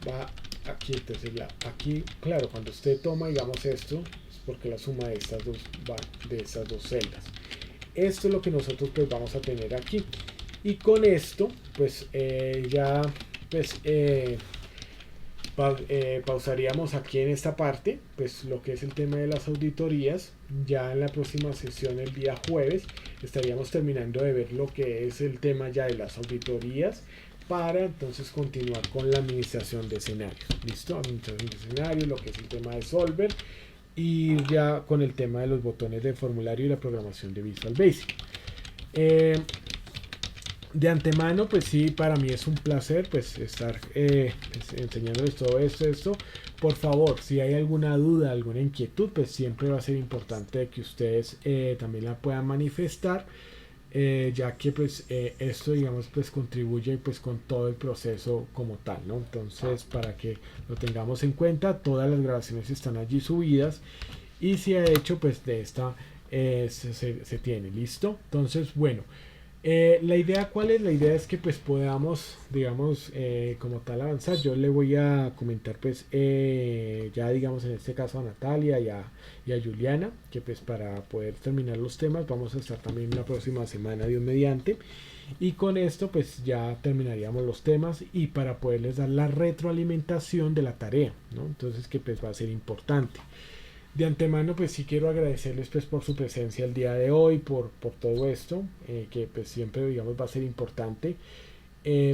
va aquí. Entonces aquí, claro, cuando usted toma digamos esto es porque la suma de estas dos va de estas dos celdas. Esto es lo que nosotros pues vamos a tener aquí y con esto pues ya pues pausaríamos aquí en esta parte pues lo que es el tema de las auditorías. Ya en la próxima sesión el día jueves estaríamos terminando de ver lo que es el tema ya de las auditorías para entonces continuar con la administración de escenarios. Listo, administración de escenarios, lo que es el tema de Solver y ya con el tema de los botones de formulario y la programación de Visual Basic. De antemano pues sí, para mí es un placer pues estar pues, enseñándoles todo esto. Por favor, si hay alguna duda, alguna inquietud, pues siempre va a ser importante que ustedes también la puedan manifestar, ya que pues esto digamos pues contribuye pues con todo el proceso como tal, ¿no? Entonces para que lo tengamos en cuenta, todas las grabaciones están allí subidas y si ha hecho pues de esta se tiene listo. Entonces bueno, La idea, ¿cuál es? La idea es que pues podamos, digamos, como tal avanzar. Yo le voy a comentar pues ya digamos en este caso a Natalia y a Juliana, que pues para poder terminar los temas vamos a estar también la próxima semana Dios mediante. Y con esto pues ya terminaríamos los temas y para poderles dar la retroalimentación de la tarea, ¿no? Entonces que pues va a ser importante. De antemano, pues sí quiero agradecerles pues por su presencia el día de hoy, por todo esto, que pues siempre digamos va a ser importante.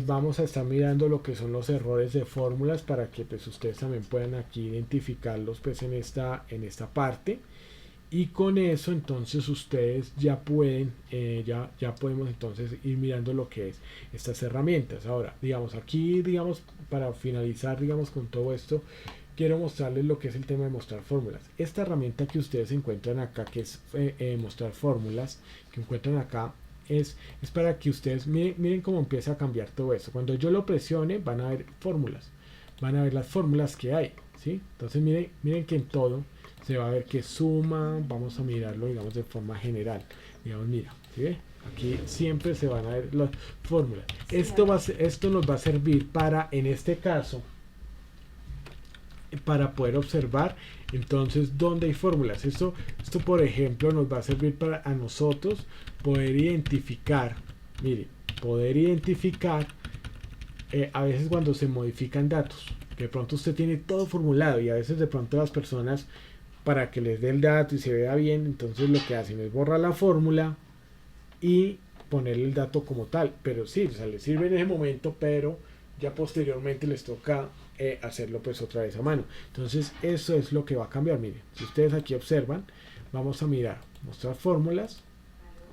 Vamos a estar mirando lo que son los errores de fórmulas para que pues ustedes también puedan aquí identificarlos pues en esta parte. Y con eso entonces ustedes ya pueden, ya podemos entonces ir mirando lo que es estas herramientas. Ahora, digamos, aquí, digamos, para finalizar, digamos, con todo esto, quiero mostrarles lo que es el tema de mostrar fórmulas. Esta herramienta que ustedes encuentran acá, que es mostrar fórmulas, que encuentran acá, es para que ustedes miren cómo empieza a cambiar todo esto. Cuando yo lo presione, van a ver fórmulas, van a ver las fórmulas que hay, ¿sí? Entonces miren que en todo se va a ver que suma, vamos a mirarlo, digamos, de forma general. Digamos, mira, ¿sí ve? Aquí siempre se van a ver las fórmulas. Esto nos va a servir para, en este caso, para poder observar entonces dónde hay fórmulas. Esto por ejemplo nos va a servir para a nosotros poder identificar, mire, poder identificar a veces cuando se modifican datos, que de pronto usted tiene todo formulado y a veces de pronto las personas para que les dé el dato y se vea bien, entonces lo que hacen es borrar la fórmula y ponerle el dato como tal, pero sí, o sea, les sirve en ese momento, pero ya posteriormente les toca hacerlo pues otra vez a mano. Entonces eso es lo que va a cambiar. Miren, si ustedes aquí observan, vamos a mirar, mostrar fórmulas,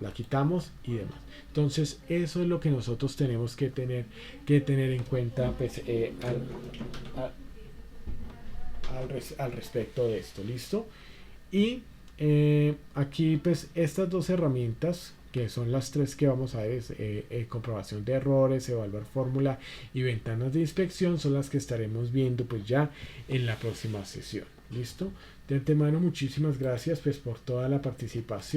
la quitamos y demás. Entonces eso es lo que nosotros tenemos que tener en cuenta pues, al respecto de esto. ¿Listo? Y aquí pues estas dos herramientas que son las tres que vamos a ver es, comprobación de errores, evaluar fórmula y ventanas de inspección, son las que estaremos viendo pues ya en la próxima sesión. ¿Listo? De antemano muchísimas gracias pues por toda la participación.